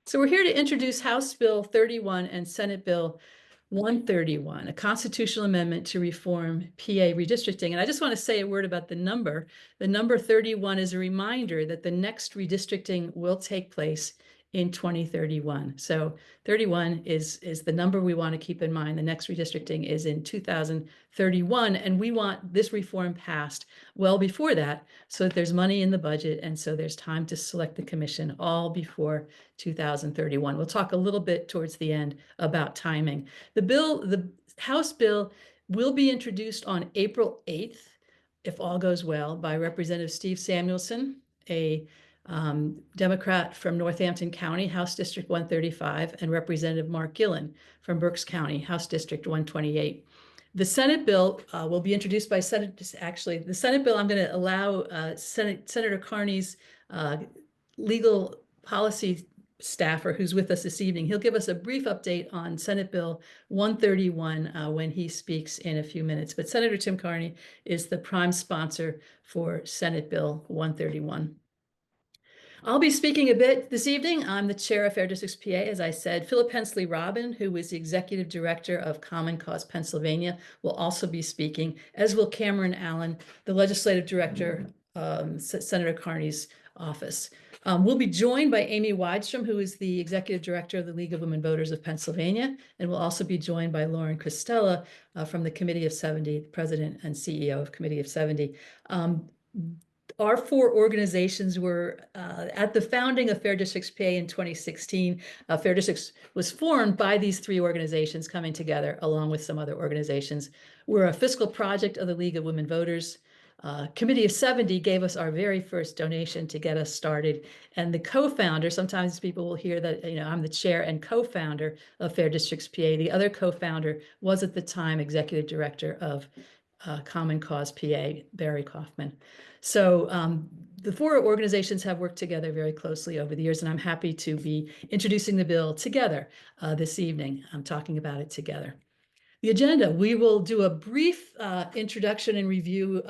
So we're here to introduce House Bill 31 and Senate Bill 131, a constitutional amendment to reform PA redistricting. And I just want to say a word about the number. The number 31 is a reminder that the next redistricting will take place in 2031. So 31 is the number we want to keep in mind. The next redistricting is in 2031, and we want this reform passed well before that so that there's money in the budget and so there's time to select the commission all before 2031. We'll talk a little bit towards the end about timing. The House bill will be introduced on April 8th, if all goes well, by Representative Steve Samuelson, a Democrat from Northampton County, House District 135, and Representative Mark Gillen from Berks County, House District 128. The Senate bill will be introduced by the Senate bill, I'm going to allow Senator Kearney's legal policy staffer who's with us this evening. He'll give us a brief update on Senate Bill 131 when he speaks in a few minutes. But Senator Tim Kearney is the prime sponsor for Senate Bill 131. I'll be speaking a bit this evening. I'm the chair of Fair Districts PA, as I said. Philip Hensley-Robin, who is the executive director of Common Cause Pennsylvania, will also be speaking, as will Cameron Allen, the legislative director, Senator Kearney's office. We'll be joined by Amy Widestrom, who is the executive director of the League of Women Voters of Pennsylvania, and we'll also be joined by Lauren Cristella from the Committee of 70, president and CEO of Committee of 70. Our four organizations were at the founding of Fair Districts PA in 2016. Fair Districts was formed by these three organizations coming together along with some other organizations. We're a fiscal project of the League of Women Voters. Committee of 70 gave us our very first donation to get us started. And the co-founder, sometimes people will hear that, I'm the chair and co-founder of Fair Districts PA. The other co-founder was at the time executive director of Common Cause PA, Barry Kaufman. So the four organizations have worked together very closely over the years, and I'm happy to be introducing the bill together this evening. I'm talking about it together. The agenda, we will do a brief introduction and review,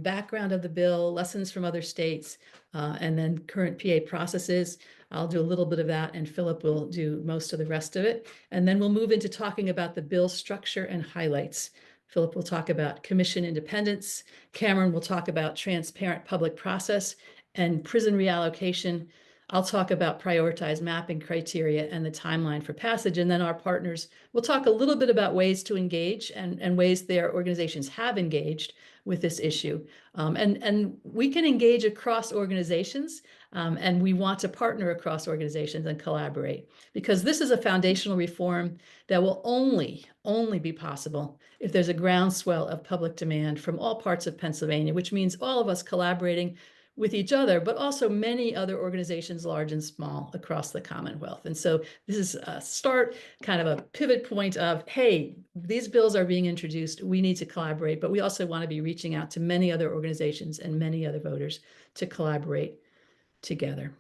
background of the bill, lessons from other states, and then current PA processes. I'll do a little bit of that, and Philip will do most of the rest of it. And then we'll move into talking about the bill structure and highlights. Philip will talk about commission independence. Cameron will talk about transparent public process and prison reallocation. I'll talk about prioritized mapping criteria and the timeline for passage. And then our partners will talk a little bit about ways to engage and ways their organizations have engaged with this issue. And we can engage across organizations, and we want to partner across organizations and collaborate, because this is a foundational reform that will only be possible if there's a groundswell of public demand from all parts of Pennsylvania, which means all of us collaborating with each other, but also many other organizations, large and small, across the Commonwealth. And so this is a start, kind of a pivot point of, hey, these bills are being introduced, we need to collaborate, but we also want to be reaching out to many other organizations and many other voters to collaborate together.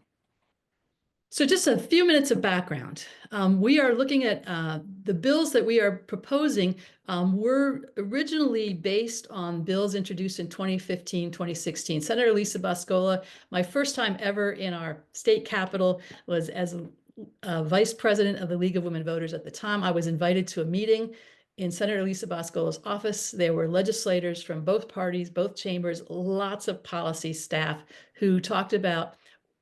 So just a few minutes of background. We are looking at the bills that we are proposing were originally based on bills introduced in 2015, 2016. Senator Lisa Boscola, my first time ever in our state capitol was as vice president of the League of Women Voters at the time. I was invited to a meeting in Senator Lisa Boscola's office. There were legislators from both parties, both chambers, lots of policy staff who talked about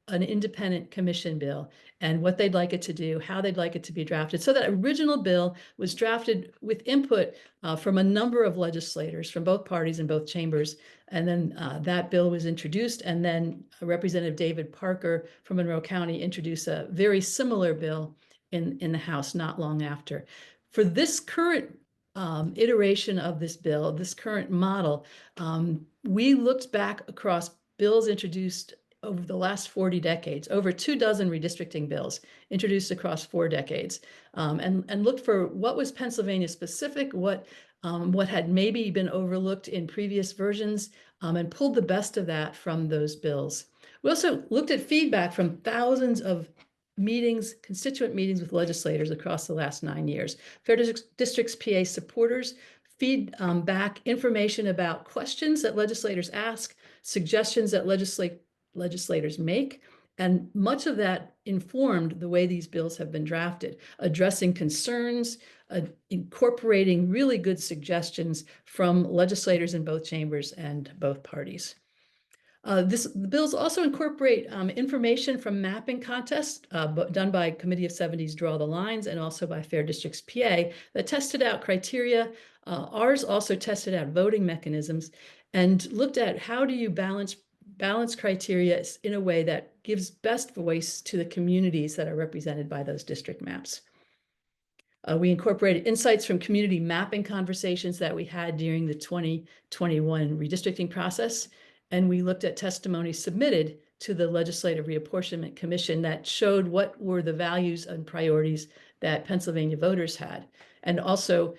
an independent commission bill and what they'd like it to do, how they'd like it to be drafted. So that original bill was drafted with input from a number of legislators from both parties and both chambers. And then that bill was introduced, and then Representative David Parker from Monroe County introduced a very similar bill in the House not long after. For this current iteration of this bill, this current model, we looked back across bills introduced over the last 40 decades, over 24 redistricting bills introduced across 4 decades, and looked for what was Pennsylvania specific, what had maybe been overlooked in previous versions, and pulled the best of that from those bills. We also looked at feedback from thousands of meetings, constituent meetings with legislators across the last 9 years. Fair Districts PA supporters feed back information about questions that legislators ask, suggestions that legislators make, And much of that informed the way these bills have been drafted, addressing concerns, incorporating really good suggestions from legislators in both chambers and both parties. The bills also incorporate information from mapping contests done by Committee of 70's Draw the Lines and also by Fair Districts PA that tested out criteria. Ours also tested out voting mechanisms and looked at how do you balance criteria in a way that gives best voice to the communities that are represented by those district maps. We incorporated insights from community mapping conversations that we had during the 2021 redistricting process. And we looked at testimony submitted to the Legislative Reapportionment Commission that showed what were the values and priorities that Pennsylvania voters had. And also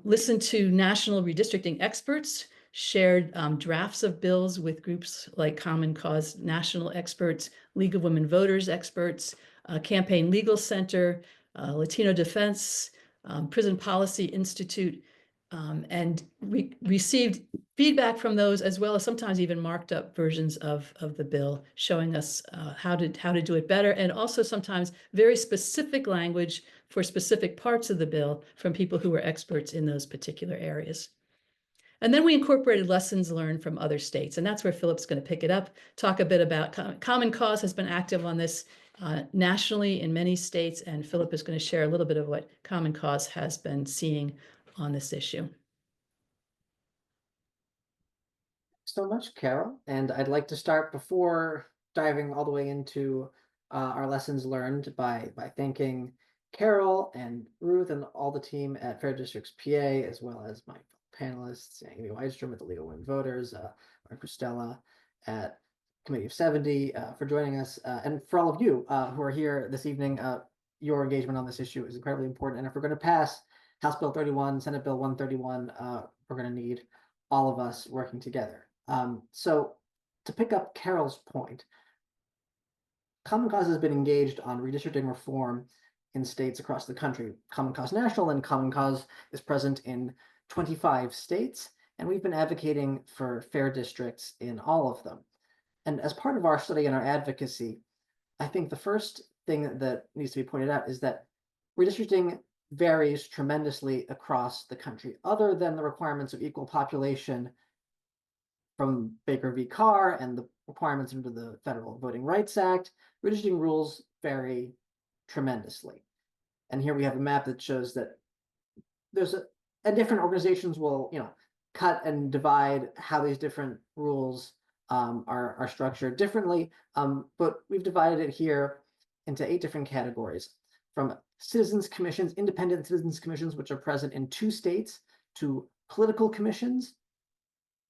listened to national redistricting experts, shared drafts of bills with groups like Common Cause National Experts, League of Women Voters Experts, Campaign Legal Center, Latino Defense, Prison Policy Institute, and we received feedback from those, as well as sometimes even marked up versions of the bill, showing us how to do it better, and also sometimes very specific language for specific parts of the bill from people who were experts in those particular areas. And then we incorporated lessons learned from other states, and that's where Philip's going to pick it up, talk a bit about Common Cause has been active on this nationally in many states, and Philip is going to share a little bit of what Common Cause has been seeing on this issue. So much, Carol. And I'd like to start before diving all the way into our lessons learned by thanking Carol and Ruth and all the team at Fair Districts PA, as well as my panelists, Amy Widestrom at the League of Women Voters, and Cristella at Committee of 70 for joining us. And for all of you who are here this evening, your engagement on this issue is incredibly important. And if we're going to pass House Bill 31, Senate Bill 131, we're going to need all of us working together. So to pick up Carol's point, Common Cause has been engaged on redistricting reform in states across the country. Common Cause National and Common Cause is present in 25 states, and we've been advocating for fair districts in all of them. And as part of our study and our advocacy, I think the first thing that needs to be pointed out is that redistricting varies tremendously across the country. Other than the requirements of equal population from Baker v. Carr and the requirements under the Federal Voting Rights Act, redistricting rules vary tremendously. And here we have a map that shows that there's and different organizations will, cut and divide how these different rules are structured differently. But we've divided it here into 8 different categories, from citizens commissions, independent citizens commissions, which are present in 2 states, to political commissions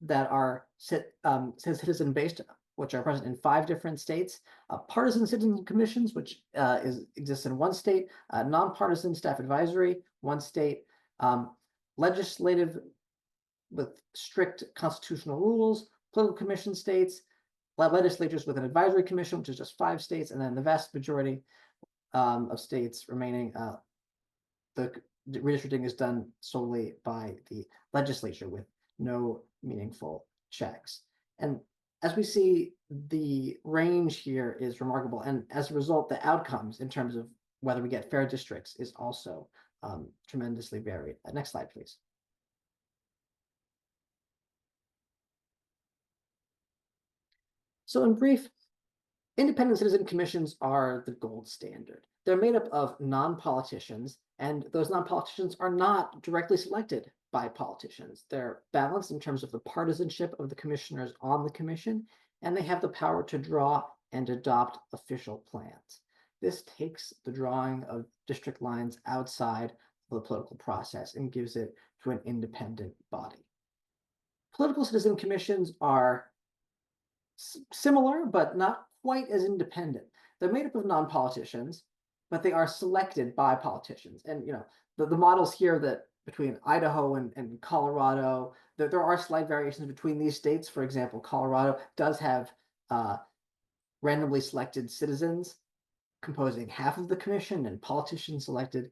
that are citizen-based, which are present in 5 different states, partisan citizen commissions, which exists in 1 state, nonpartisan staff advisory, 1 state, legislative with strict constitutional rules, political commission states, legislatures with an advisory commission, which is just 5 states, and then the vast majority of states remaining, the redistricting is done solely by the legislature with no meaningful checks. And as we see, the range here is remarkable. And as a result, the outcomes in terms of whether we get fair districts is also tremendously varied. Next slide, please. So in brief, independent citizen commissions are the gold standard. They're made up of non-politicians, and those non-politicians are not directly selected by politicians. They're balanced in terms of the partisanship of the commissioners on the commission, and they have the power to draw and adopt official plans. This takes the drawing of district lines outside of the political process and gives it to an independent body. Political citizen commissions are similar, but not quite as independent. They're made up of non-politicians, but they are selected by politicians. And the models here that between Idaho and Colorado, there are slight variations between these states. For example, Colorado does have randomly selected citizens composing half of the commission and politicians selected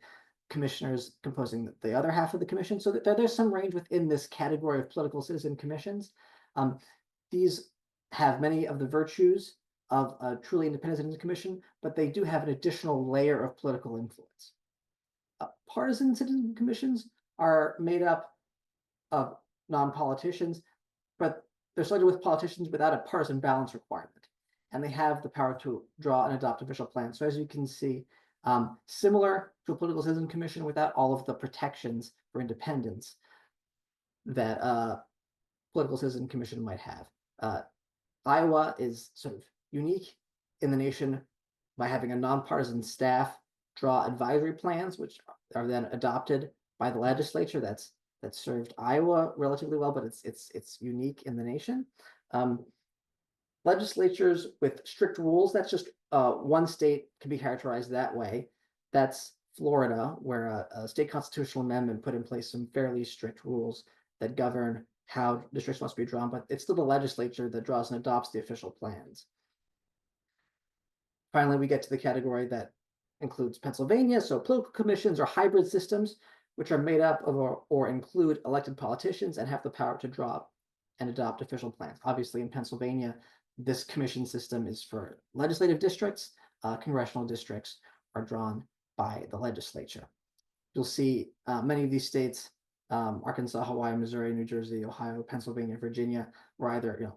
commissioners composing the other half of the commission. So there's some range within this category of political citizen commissions. These have many of the virtues of a truly independent citizen commission, but they do have an additional layer of political influence. Partisan citizen commissions are made up of non-politicians, but they're selected with politicians without a partisan balance requirement, and they have the power to draw and adopt official plans. So as you can see, similar to a political citizen commission without all of the protections for independence that a political citizen commission might have. Iowa is sort of unique in the nation by having a nonpartisan staff draw advisory plans, which are then adopted by the legislature. That's served Iowa relatively well, but it's unique in the nation. Legislatures with strict rules, that's just one state can be characterized that way. That's Florida, where a state constitutional amendment put in place some fairly strict rules that govern how districts must be drawn, but it's still the legislature that draws and adopts the official plans. Finally, we get to the category that includes Pennsylvania. So political commissions are hybrid systems, which are made up of or include elected politicians and have the power to draw and adopt official plans. Obviously, in Pennsylvania, this commission system is for legislative districts. Congressional districts are drawn by the legislature. You'll see many of these states, Arkansas, Hawaii, Missouri, New Jersey, Ohio, Pennsylvania, Virginia, were either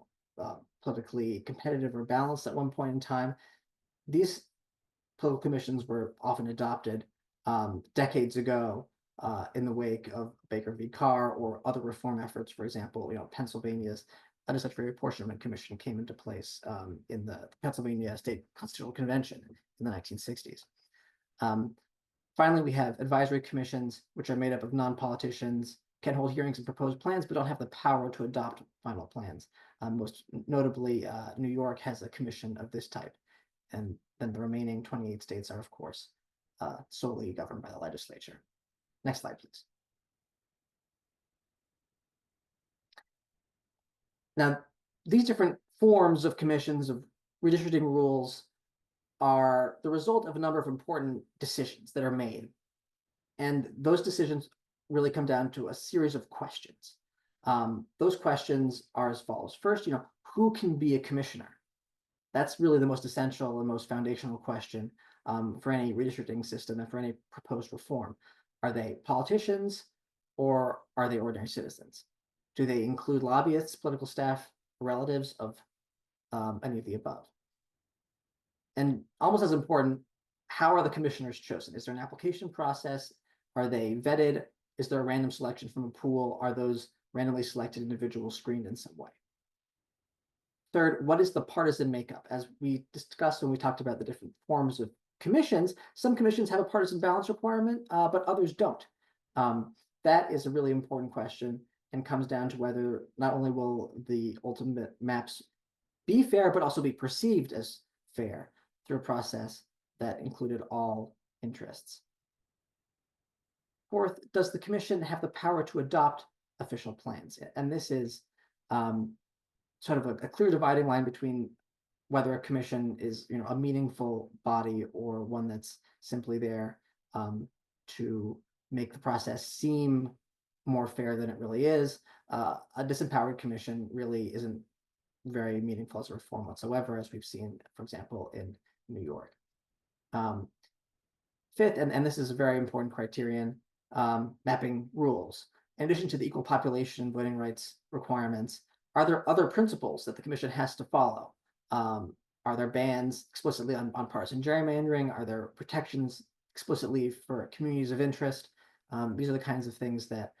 politically competitive or balanced at one point in time. These political commissions were often adopted decades ago in the wake of Baker v. Carr or other reform efforts. For example, Pennsylvania's Legislative Reapportionment Commission came into place in the Pennsylvania State Constitutional Convention in the 1960s. Finally, we have advisory commissions, which are made up of non-politicians, can hold hearings and propose plans, but don't have the power to adopt final plans. Most notably, New York has a commission of this type, and then the remaining 28 states are, of course, solely governed by the legislature. Next slide, please. Now, these different forms of commissions, of redistricting rules, are the result of a number of important decisions that are made. And those decisions really come down to a series of questions. Those questions are as follows. First, who can be a commissioner? That's really the most essential and most foundational question for any redistricting system and for any proposed reform. Are they politicians or are they ordinary citizens? Do they include lobbyists, political staff, relatives of any of the above? And almost as important, how are the commissioners chosen? Is there an application process? Are they vetted? Is there a random selection from a pool? Are those randomly selected individuals screened in some way? Third, what is the partisan makeup? As we discussed when we talked about the different forms of commissions, some commissions have a partisan balance requirement, but others don't. That is a really important question and comes down to whether not only will the ultimate maps be fair, but also be perceived as fair through a process that included all interests. Fourth, does the commission have the power to adopt official plans? And this is sort of a clear dividing line between whether a commission is a meaningful body or one that's simply there to make the process seem more fair than it really is. A disempowered commission really isn't very meaningful as a reform whatsoever, as we've seen, for example, in New York. Fifth, and this is a very important criterion, mapping rules. In addition to the equal population voting rights requirements, are there other principles that the commission has to follow? Are there bans explicitly on partisan gerrymandering? Are there protections explicitly for communities of interest? These are the kinds of things that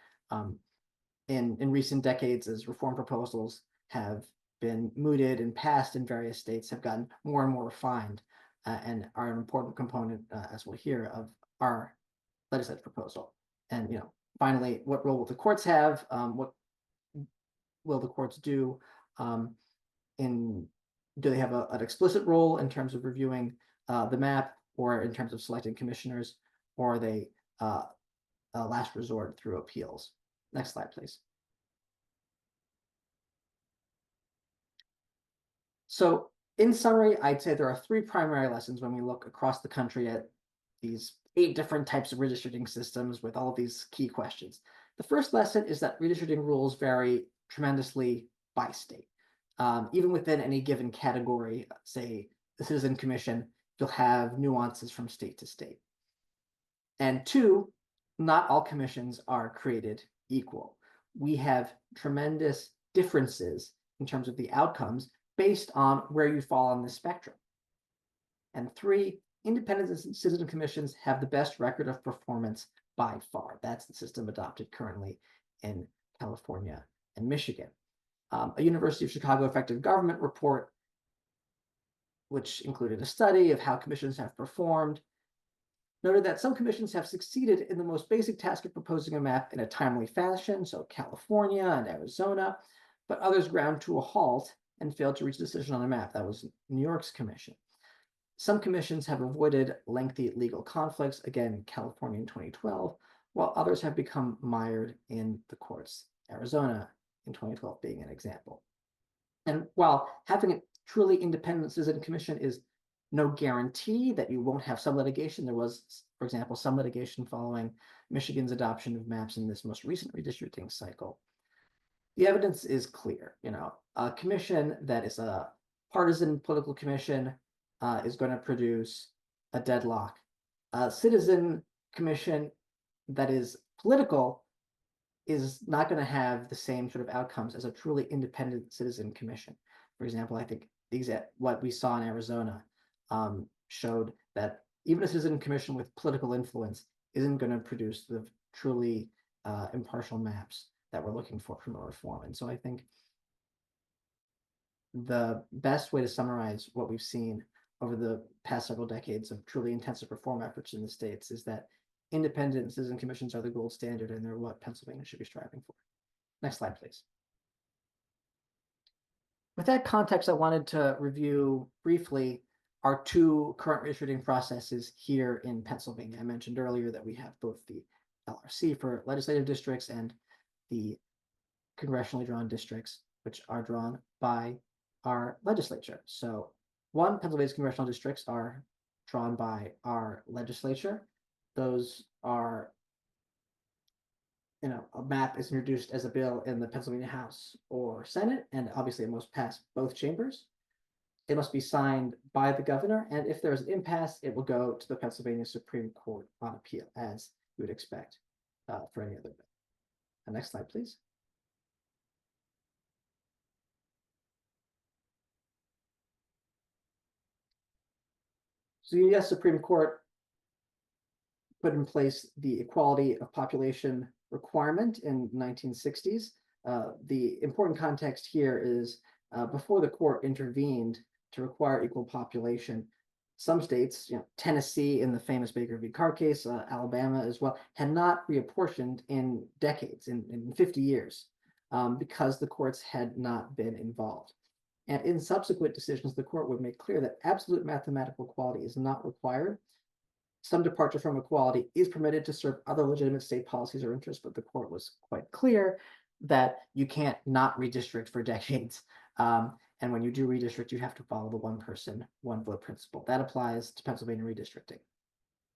in recent decades, as reform proposals have been mooted and passed in various states, have gotten more and more refined and are an important component, as we'll hear, of our legislative proposal. And finally, what role will the courts have? What will the courts do? Do they have an explicit role in terms of reviewing the map, or in terms of selecting commissioners, or are they a last resort through appeals? Next slide, please. So in summary, I'd say there are three primary lessons when we look across the country at these 8 different types of redistricting systems with all of these key questions. The first lesson is that redistricting rules vary tremendously by state. even within any given category, say the Citizen Commission, you'll have nuances from state to state. And two, not all commissions are created equal. We have tremendous differences in terms of the outcomes based on where you fall on the spectrum. And three, independent citizen commissions have the best record of performance by far. That's the system adopted currently in California and Michigan. A University of Chicago effective government report, which included a study of how commissions have performed, noted that some commissions have succeeded in the most basic task of proposing a map in a timely fashion, so California and Arizona, but others ground to a halt and failed to reach a decision on a map. That was New York's commission. Some commissions have avoided lengthy legal conflicts, again, California in 2012, while others have become mired in the courts, Arizona in 2012 being an example. And while having a truly independent citizen commission is no guarantee that you won't have some litigation, there was, for example, some litigation following Michigan's adoption of maps in this most recent redistricting cycle. The evidence is clear. A commission that is a partisan political commission is going to produce a deadlock. A citizen commission that is political is not going to have the same sort of outcomes as a truly independent citizen commission. For example, I think what we saw in Arizona showed that even a citizen commission with political influence isn't going to produce the truly impartial maps that we're looking for from a reform. And so I think the best way to summarize what we've seen over the past several decades of truly intensive reform efforts in the states is that independent citizen commissions are the gold standard, and they're what Pennsylvania should be striving for. Next slide, please. With that context, I wanted to review briefly our two current redistricting processes here in Pennsylvania. I mentioned earlier that we have both the LRC for legislative districts and the congressionally drawn districts, which are drawn by our legislature. So Pennsylvania's congressional districts are drawn by our legislature. Those are, a map is introduced as a bill in the Pennsylvania House or Senate, and obviously it must pass both chambers. It must be signed by the governor, and if there's an impasse, it will go to the Pennsylvania Supreme Court on appeal, as you would expect for any other bill. Next slide, please. So the U.S. Supreme Court put in place the equality of population requirement in the 1960s. The important context here is before the court intervened to require equal population, some states, Tennessee in the famous Baker v. Carr case, Alabama as well, had not reapportioned in decades, in 50 years, because the courts had not been involved. And in subsequent decisions, the court would make clear that absolute mathematical equality is not required. Some departure from equality is permitted to serve other legitimate state policies or interests, but the court was quite clear that you can't not redistrict for decades. And when you do redistrict, you have to follow the one person, one vote principle. That applies to Pennsylvania redistricting.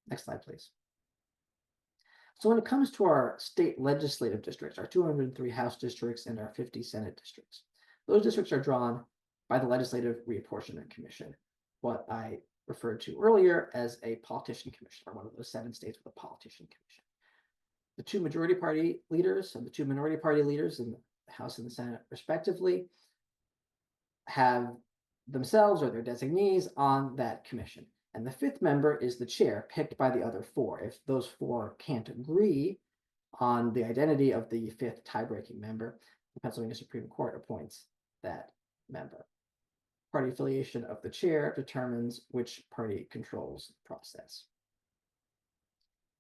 Next slide, please. So when it comes to our state legislative districts, our 203 House districts and our 50 Senate districts, those districts are drawn by the Legislative Reapportionment Commission, what I referred to earlier as a politician commission, or one of those 7 states with a politician commission. The 2 majority party leaders and the 2 minority party leaders in the House and the Senate, respectively, have themselves or their designees on that commission. And the 5th member is the chair, picked by the other 4. If those 4 can't agree on the identity of the 5th tie-breaking member, the Pennsylvania Supreme Court appoints that member. Party affiliation of the chair determines which party controls the process.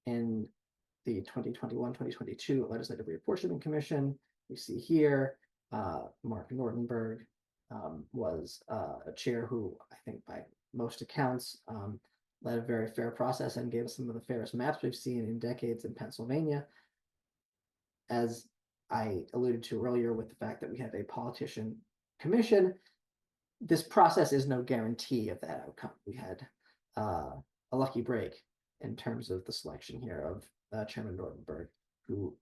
In the 2021-2022 Legislative Reapportionment Commission, we see here Mark Nordenberg was a chair who, I think by most accounts, led a very fair process and gave us some of the fairest maps we've seen in decades in Pennsylvania. As I alluded to earlier with the fact that we have a politician commission, this process is no guarantee of that outcome. We had a lucky break in terms of the selection here of Chairman Nordenberg, who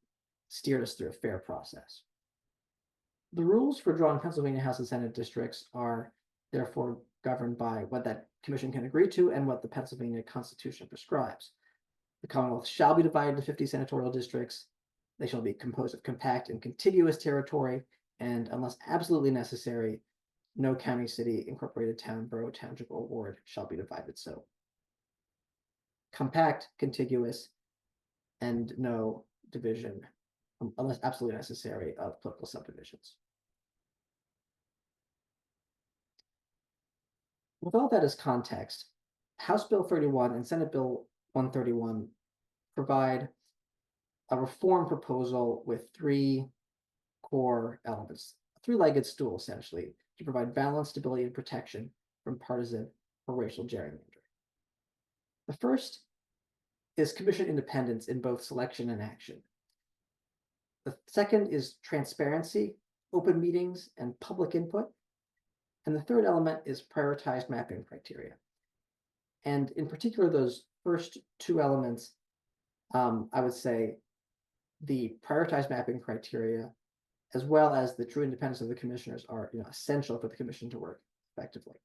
steered us through a fair process. The rules for drawing Pennsylvania House and Senate districts are therefore governed by what that commission can agree to and what the Pennsylvania Constitution prescribes. The Commonwealth shall be divided into 50 senatorial districts. They shall be composed of compact and contiguous territory, and unless absolutely necessary, no county, city, incorporated town, borough, township, or ward shall be divided so. Compact, contiguous, and no division, unless absolutely necessary, of political subdivisions. With all that as context, House Bill 31 and Senate Bill 131 provide a reform proposal with three core elements, a three-legged stool essentially, to provide balance, stability, and protection from partisan or racial gerrymandering. The first is commission independence in both selection and action. The second is transparency, open meetings, and public input. And the third element is prioritized mapping criteria. And in particular, those first two elements, I would say the prioritized mapping criteria, as well as the true independence of the commissioners, are essential for the commission to work effectively.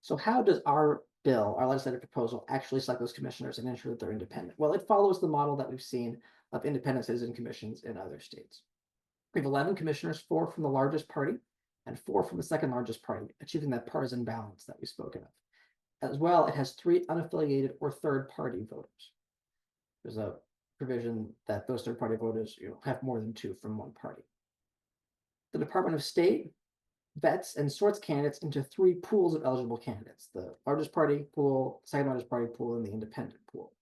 So how does our bill, our legislative proposal, actually select those commissioners and ensure that they're independent? Well, it follows the model that we've seen of independent citizen commissions in other states. We have 11 commissioners, 4 from the largest party and 4 from the second largest party, achieving that partisan balance that we've spoken of. As well, it has 3 unaffiliated or third party voters. There's a provision that those third party voters have more than 2 from one party. The Department of State vets and sorts candidates into 3 pools of eligible candidates: the largest party pool, second largest party pool, and the independent pool.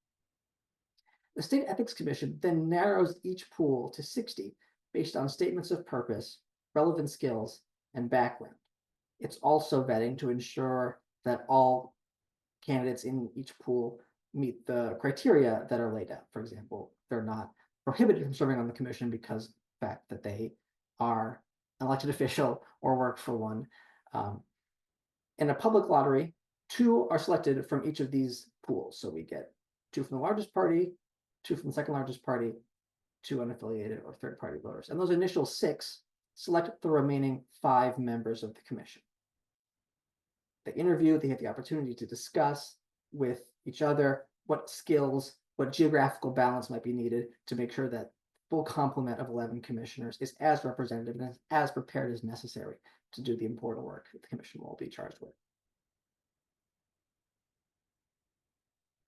The State Ethics Commission then narrows each pool to 60 based on statements of purpose, relevant skills, and background. It's also vetting to ensure that all candidates in each pool meet the criteria that are laid out. For example, they're not prohibited from serving on the commission because of the fact that they are an elected official or work for one. In a public lottery, 2 are selected from each of these pools. So we get 2 from the largest party, 2 from the second largest party, 2 unaffiliated or third party voters. And those initial 6 select the remaining 5 members of the commission. They interview, they have the opportunity to discuss with each other what skills, what geographical balance might be needed to make sure that full complement of 11 commissioners is as representative and as prepared as necessary to do the important work that the commission will be charged with.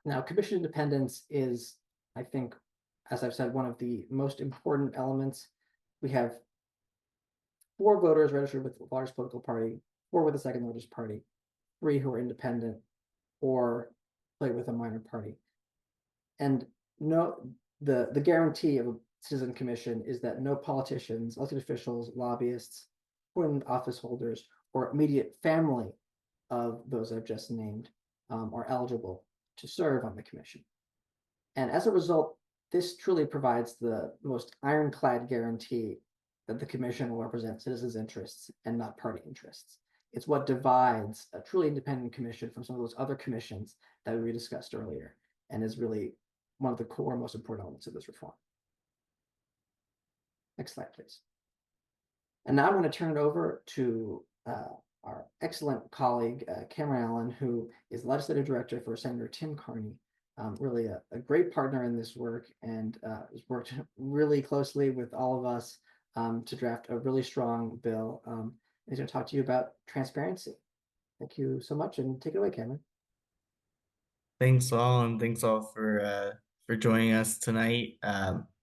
Now, commission independence is, I think, as I've said, one of the most important elements. We have 4 voters registered with the largest political party, 4 with the second largest party, 3 who are independent or play with a minor party. And the guarantee of a citizen commission is that no politicians, elected officials, lobbyists, appointed office holders, or immediate family of those I've just named are eligible to serve on the commission. And as a result, this truly provides the most ironclad guarantee that the commission will represent citizens' interests and not party interests. It's what divides a truly independent commission from some of those other commissions that we discussed earlier, and is really one of the core, most important elements of this reform. Next slide, please. And now I'm going to turn it over to our excellent colleague, Cameron Allen, who is legislative director for Senator Tim Kearney. Really a great partner in this work, and has worked really closely with all of us to draft a really strong bill. He's going to talk to you about transparency. Thank you so much, and take it away, Cameron. Thanks all, and thanks all for joining us tonight.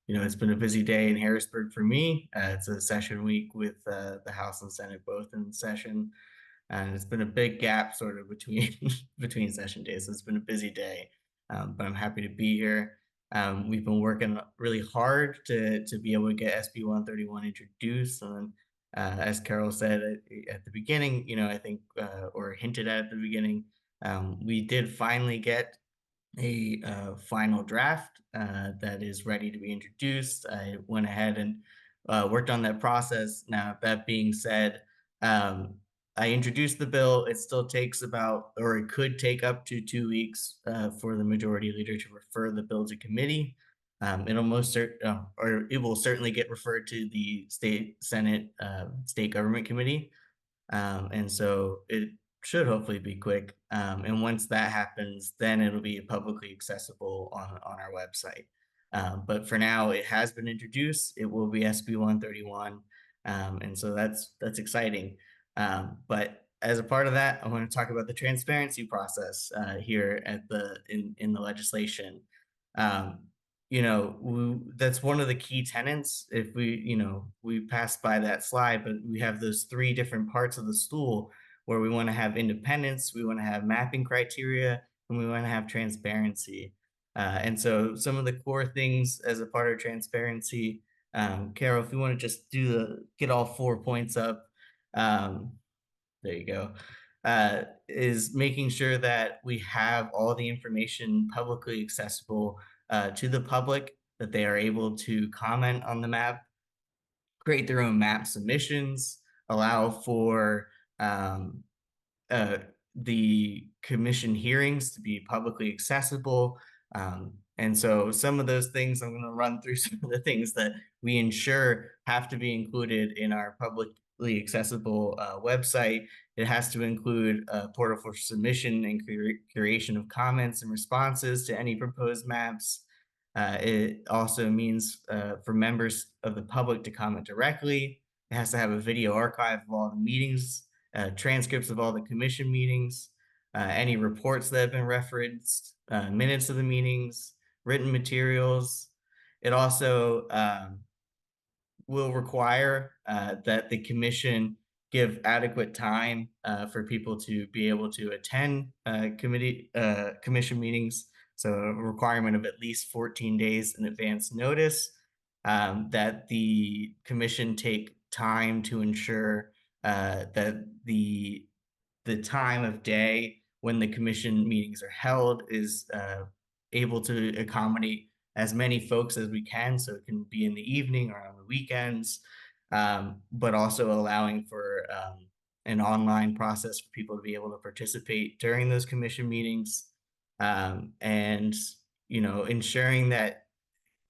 It's been a busy day in Harrisburg for me. It's a session week with the House and Senate both in session, and it's been a big gap sort of between between session days. So it's been a busy day, but I'm happy to be here. We've been working really hard to be able to get SB 131 introduced, and as Carol said at the beginning, I think or hinted at the beginning, we did finally get a final draft that is ready to be introduced. I went ahead and worked on that process. Now, that being said, I introduced the bill. It still takes about, or it could take up to 2 weeks for the majority leader to refer the bill to committee. it'll or it will certainly get referred to the state Senate state government committee. And so it should hopefully be quick. And once that happens, then it'll be publicly accessible on our website. But for now, it has been introduced. It will be SB 131. And so that's exciting. But as a part of that, I want to talk about the transparency process here at in the legislation. Um, that's one of the key tenets. If we pass by that slide, but we have those three different parts of the stool where we want to have independence, we want to have mapping criteria, and we want to have transparency. And so some of the core things as a part of transparency, Carol, if you want to just get all 4 points up, there you go. Is making sure that we have all the information publicly accessible to the public, that they are able to comment on the map, create their own map submissions, allow for the commission hearings to be publicly accessible. And so some of those things, I'm going to run through some of the things that we ensure have to be included in our publicly accessible website. It has to include a portal for submission and curation of comments and responses to any proposed maps. It also means for members of the public to comment directly. It has to have a video archive of all the meetings, transcripts of all the commission meetings, any reports that have been referenced, minutes of the meetings, written materials. It also will require that the commission give adequate time for people to be able to attend commission meetings. So a requirement of at least 14 days in advance notice, that the commission take time to ensure that the time of day when the commission meetings are held is able to accommodate as many folks as we can. So it can be in the evening or on the weekends, but also allowing for an online process for people to be able to participate during those commission meetings. And, ensuring that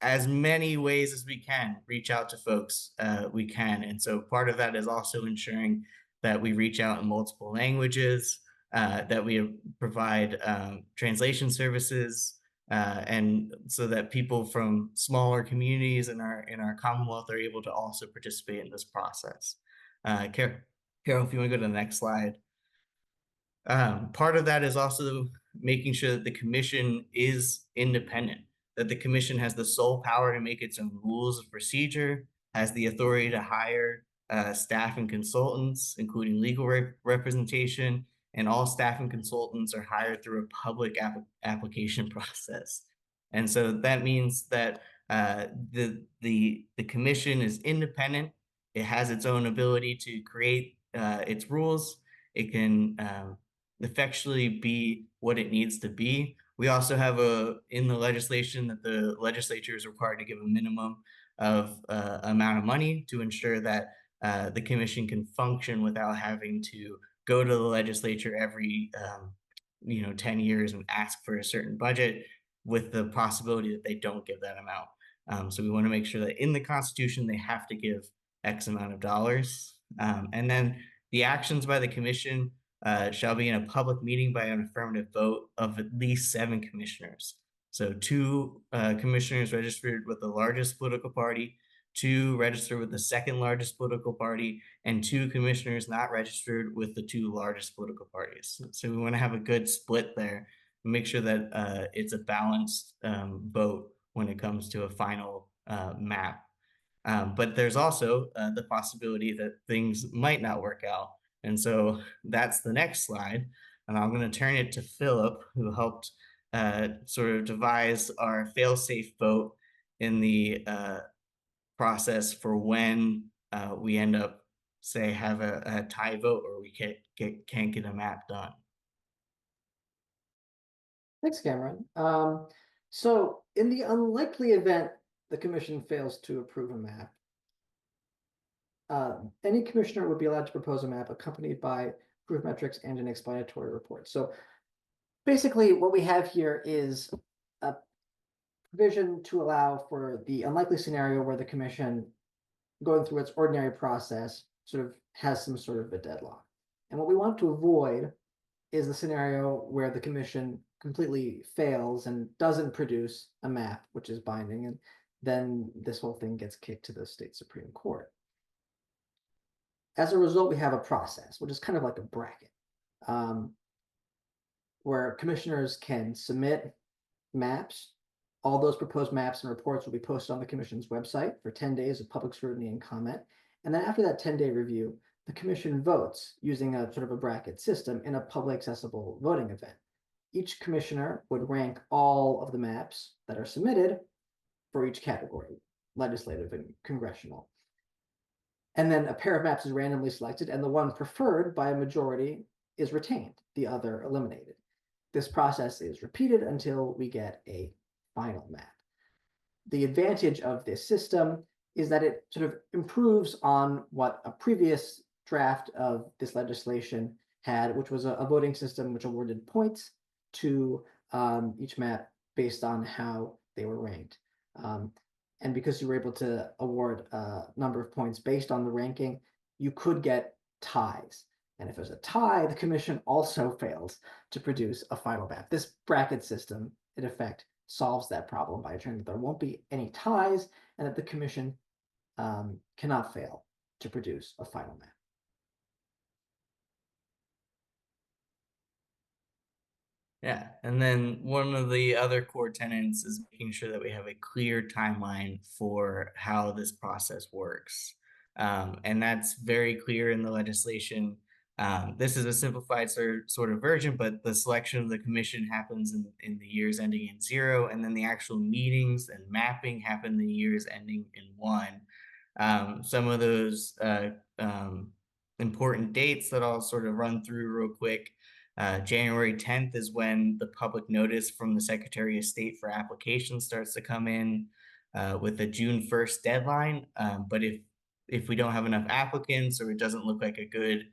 as many ways as we can reach out to folks, we can. And so part of that is also ensuring that we reach out in multiple languages, that we provide translation services, and so that people from smaller communities in our Commonwealth are able to also participate in this process. Carol, if you want to go to the next slide. Part of that is also making sure that the commission is independent, that the commission has the sole power to make its own rules of procedure, has the authority to hire staff and consultants, including legal representation, and all staff and consultants are hired through a public application process. And so that means that the commission is independent. It has its own ability to create its rules. It can effectually be what it needs to be. We also have in the legislation that the legislature is required to give a minimum of amount of money to ensure that the commission can function without having to go to the legislature every 10 years and ask for a certain budget, with the possibility that they don't give that amount. So we want to make sure that in the Constitution they have to give X amount of dollars. And then the actions by the commission shall be in a public meeting by an affirmative vote of at least 7 commissioners. So 2 commissioners registered with the largest political party, 2 registered with the second largest political party, and 2 commissioners not registered with the 2 largest political parties. So we want to have a good split there and make sure that it's a balanced vote when it comes to a final map. But there's also the possibility that things might not work out. And so that's the next slide. And I'm going to turn it to Philip, who helped sort of devise our fail-safe vote in the process for when we end up, say, have a tie vote or we can't get a map done. Thanks, Cameron. So in the unlikely event the commission fails to approve a map, any commissioner would be allowed to propose a map accompanied by proof metrics and an explanatory report. So basically what we have here is a provision to allow for the unlikely scenario where the commission, going through its ordinary process, sort of has some sort of a deadlock. And what we want to avoid is the scenario where the commission completely fails and doesn't produce a map which is binding, and then this whole thing gets kicked to the state Supreme Court. As a result, we have a process, which is kind of like a bracket, where commissioners can submit maps. All those proposed maps and reports will be posted on the commission's website for 10 days of public scrutiny and comment. And then after that 10-day review, the commission votes using a sort of a bracket system in a public accessible voting event. Each commissioner would rank all of the maps that are submitted for each category, legislative and congressional. And then a pair of maps is randomly selected, and the one preferred by a majority is retained, the other eliminated. This process is repeated until we get a final map. The advantage of this system is that it sort of improves on what a previous draft of this legislation had, which was a voting system which awarded points to each map based on how they were ranked. And because you were able to award a number of points based on the ranking, you could get ties. And if there's a tie, the commission also fails to produce a final map. This bracket system, in effect, solves that problem by ensuring that there won't be any ties and that the commission cannot fail to produce a final map. Yeah, and then one of the other core tenets is making sure that we have a clear timeline for how this process works. And that's very clear in the legislation. This is a simplified sort of version, but the selection of the commission happens in the years ending in 0, and then the actual meetings and mapping happen in the years ending in 1. Some of those important dates that I'll sort of run through real quick. January 10th is when the public notice from the Secretary of State for applications starts to come in, with a June 1st deadline. But if we don't have enough applicants or it doesn't look like a good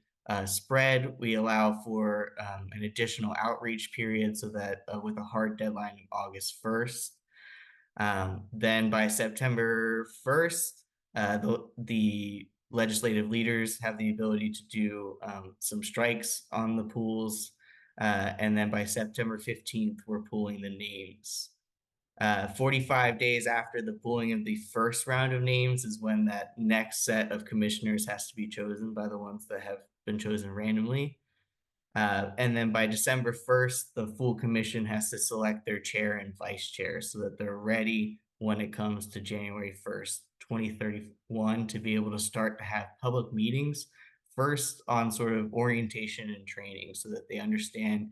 spread, we allow for an additional outreach period, so that with a hard deadline of August 1st. Then by September 1st, the legislative leaders have the ability to do some strikes on the pools. And then by September 15th, we're pooling the names. 45 days after the pooling of the first round of names is when that next set of commissioners has to be chosen by the ones that have been chosen randomly. And then by December 1st, the full commission has to select their chair and vice chair so that they're ready when it comes to January 1st, 2031, to be able to start to have public meetings first on sort of orientation and training so that they understand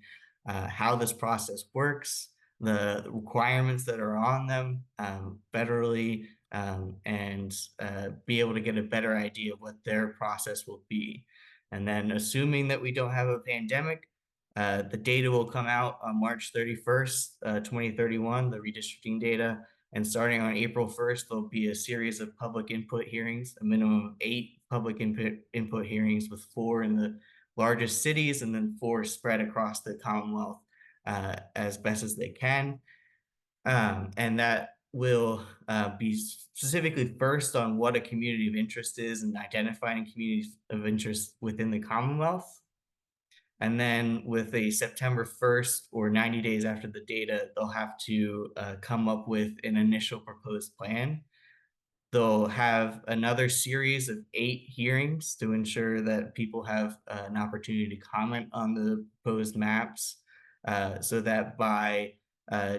how this process works, the requirements that are on them federally, and be able to get a better idea of what their process will be. And then assuming that we don't have a pandemic, the data will come out on March 31st, 2031, the redistricting data. And starting on April 1st, there'll be a series of public input hearings, a minimum of 8 public input hearings, with 4 in the largest cities and then 4 spread across the Commonwealth as best as they can. And that will be specifically first on what a community of interest is and identifying communities of interest within the Commonwealth. And then with a September 1st or 90 days after the data, they'll have to come up with an initial proposed plan. They'll have another series of 8 hearings to ensure that people have an opportunity to comment on the proposed maps, so that by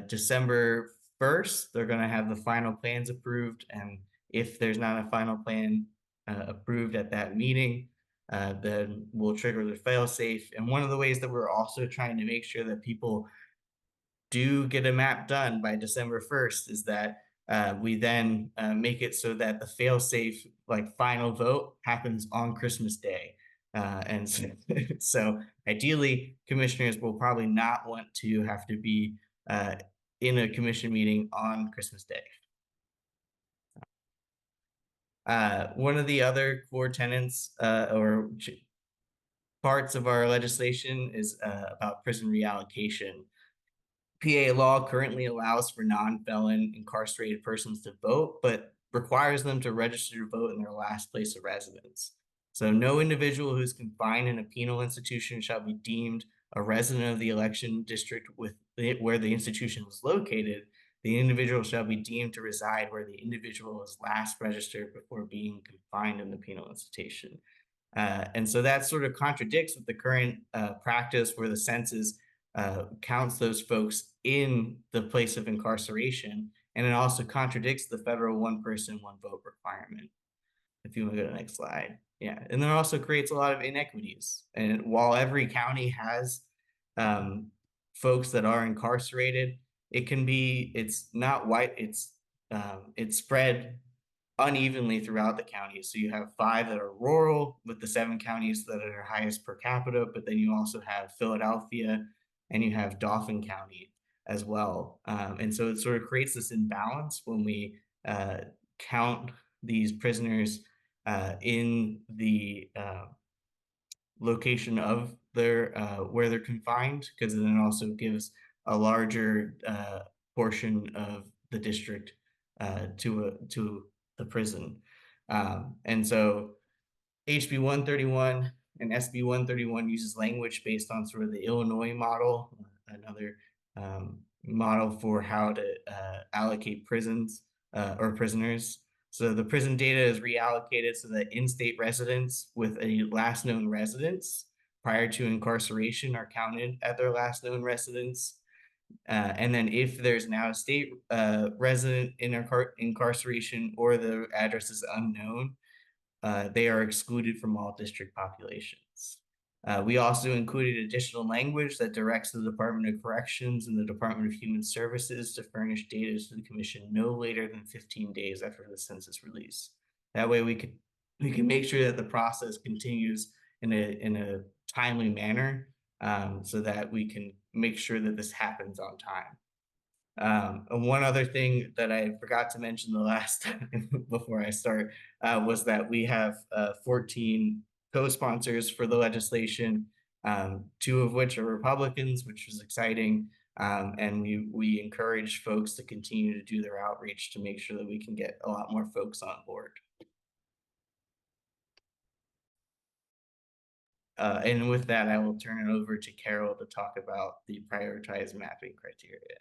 December 1st, they're going to have the final plans approved. And if there's not a final plan approved at that meeting, then we'll trigger the failsafe. And one of the ways that we're also trying to make sure that people do get a map done by December 1st is that we then make it so that the failsafe, like, final vote happens on Christmas Day. And so ideally, commissioners will probably not want to have to be in a commission meeting on Christmas Day. One of the other core tenets or parts of our legislation is about prison reallocation. PA law currently allows for non-felon incarcerated persons to vote, but requires them to register to vote in their last place of residence. So no individual who's confined in a penal institution shall be deemed a resident of the election district where the institution was located. The individual shall be deemed to reside where the individual was last registered before being confined in the penal institution. And so that sort of contradicts with the current practice where the census counts those folks in the place of incarceration. And it also contradicts the federal one person, one vote requirement. If you want to go to the next slide. Yeah. And then it also creates a lot of inequities. And while every county has folks that are incarcerated, it's not white, it's spread unevenly throughout the counties. So you have 5 that are rural with the 7 counties that are highest per capita, but then you also have Philadelphia and you have Dauphin County as well. And so it sort of creates this imbalance when we count these prisoners in the location of their where they're confined, because then it also gives a larger portion of the district to the prison. And so HB 131 and SB 131 uses language based on sort of the Illinois model, another model for how to allocate prisons or prisoners. So the prison data is reallocated so that in-state residents with a last known residence prior to incarceration are counted at their last known residence. And then if there's now a state resident in incarceration or the address is unknown, they are excluded from all district populations. We also included additional language that directs the Department of Corrections and the Department of Human Services to furnish data to the Commission no later than 15 days after the census release. That way we can make sure that the process continues in a timely manner, so that we can make sure that this happens on time. And one other thing that I forgot to mention the last time before I start was that we have 14 co-sponsors for the legislation, 2 of which are Republicans, which was exciting. And we encourage folks to continue to do their outreach to make sure that we can get a lot more folks on board. And with that, I will turn it over to Carol to talk about the prioritized mapping criteria.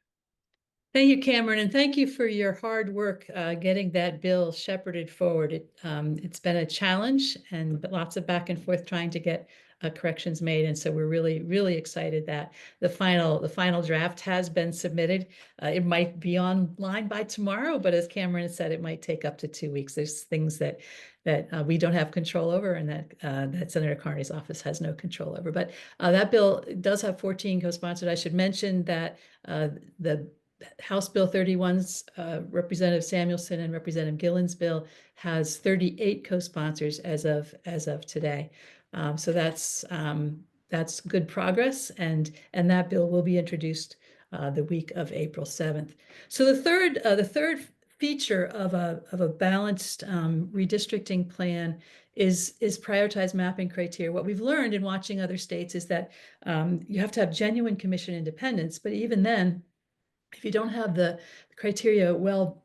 Thank you, Cameron, and thank you for your hard work getting that bill shepherded forward. It's been a challenge and lots of back and forth trying to get corrections made, and so we're really, really excited that the final draft has been submitted. It might be online by tomorrow, but as Cameron said, it might take up to 2 weeks. There's things that we don't have control over, and that Senator Kearney's office has no control over. But that bill does have 14 co-sponsored. I should mention that the House Bill 31's Representative Samuelson and Representative Gillen's bill has 38 co-sponsors as of today. So that's good progress, and that bill will be introduced the week of April 7th. So the third feature of a balanced redistricting plan is prioritized mapping criteria. What we've learned in watching other states is that you have to have genuine commission independence, but even then, if you don't have the criteria well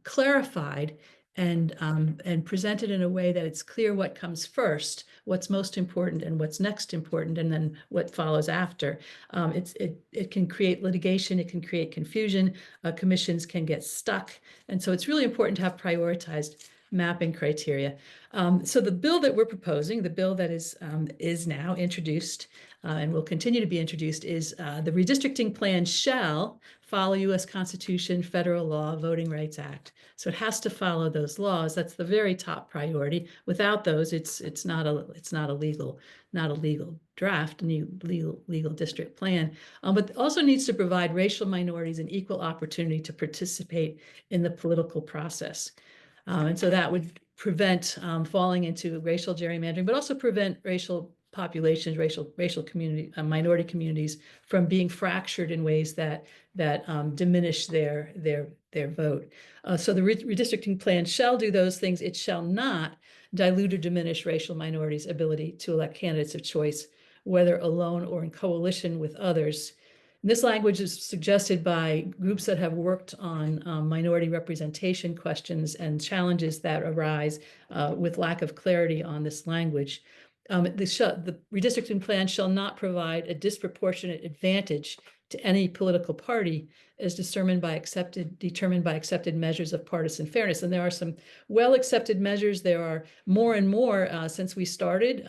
clarified and presented in a way that it's clear what comes first, what's most important and what's next important, and then what follows after, it can create litigation, it can create confusion, commissions can get stuck. And so it's really important to have prioritized mapping criteria. So the bill that we're proposing, the bill that is now introduced and will continue to be introduced, is the redistricting plan shall follow U.S. Constitution, federal law, Voting Rights Act. So it has to follow those laws. That's the very top priority. Without those, it's not a legal draft, new legal district plan. But also needs to provide racial minorities an equal opportunity to participate in the political process. And so that would prevent falling into racial gerrymandering, but also prevent racial populations, racial community, minority communities from being fractured in ways that diminish their vote. So the redistricting plan shall do those things. It shall not dilute or diminish racial minorities' ability to elect candidates of choice, whether alone or in coalition with others, This language is suggested by groups that have worked on minority representation questions and challenges that arise with lack of clarity on this language. The redistricting plan shall not provide a disproportionate advantage to any political party as determined by accepted measures of partisan fairness. And there are some well-accepted measures. There are more and more since we started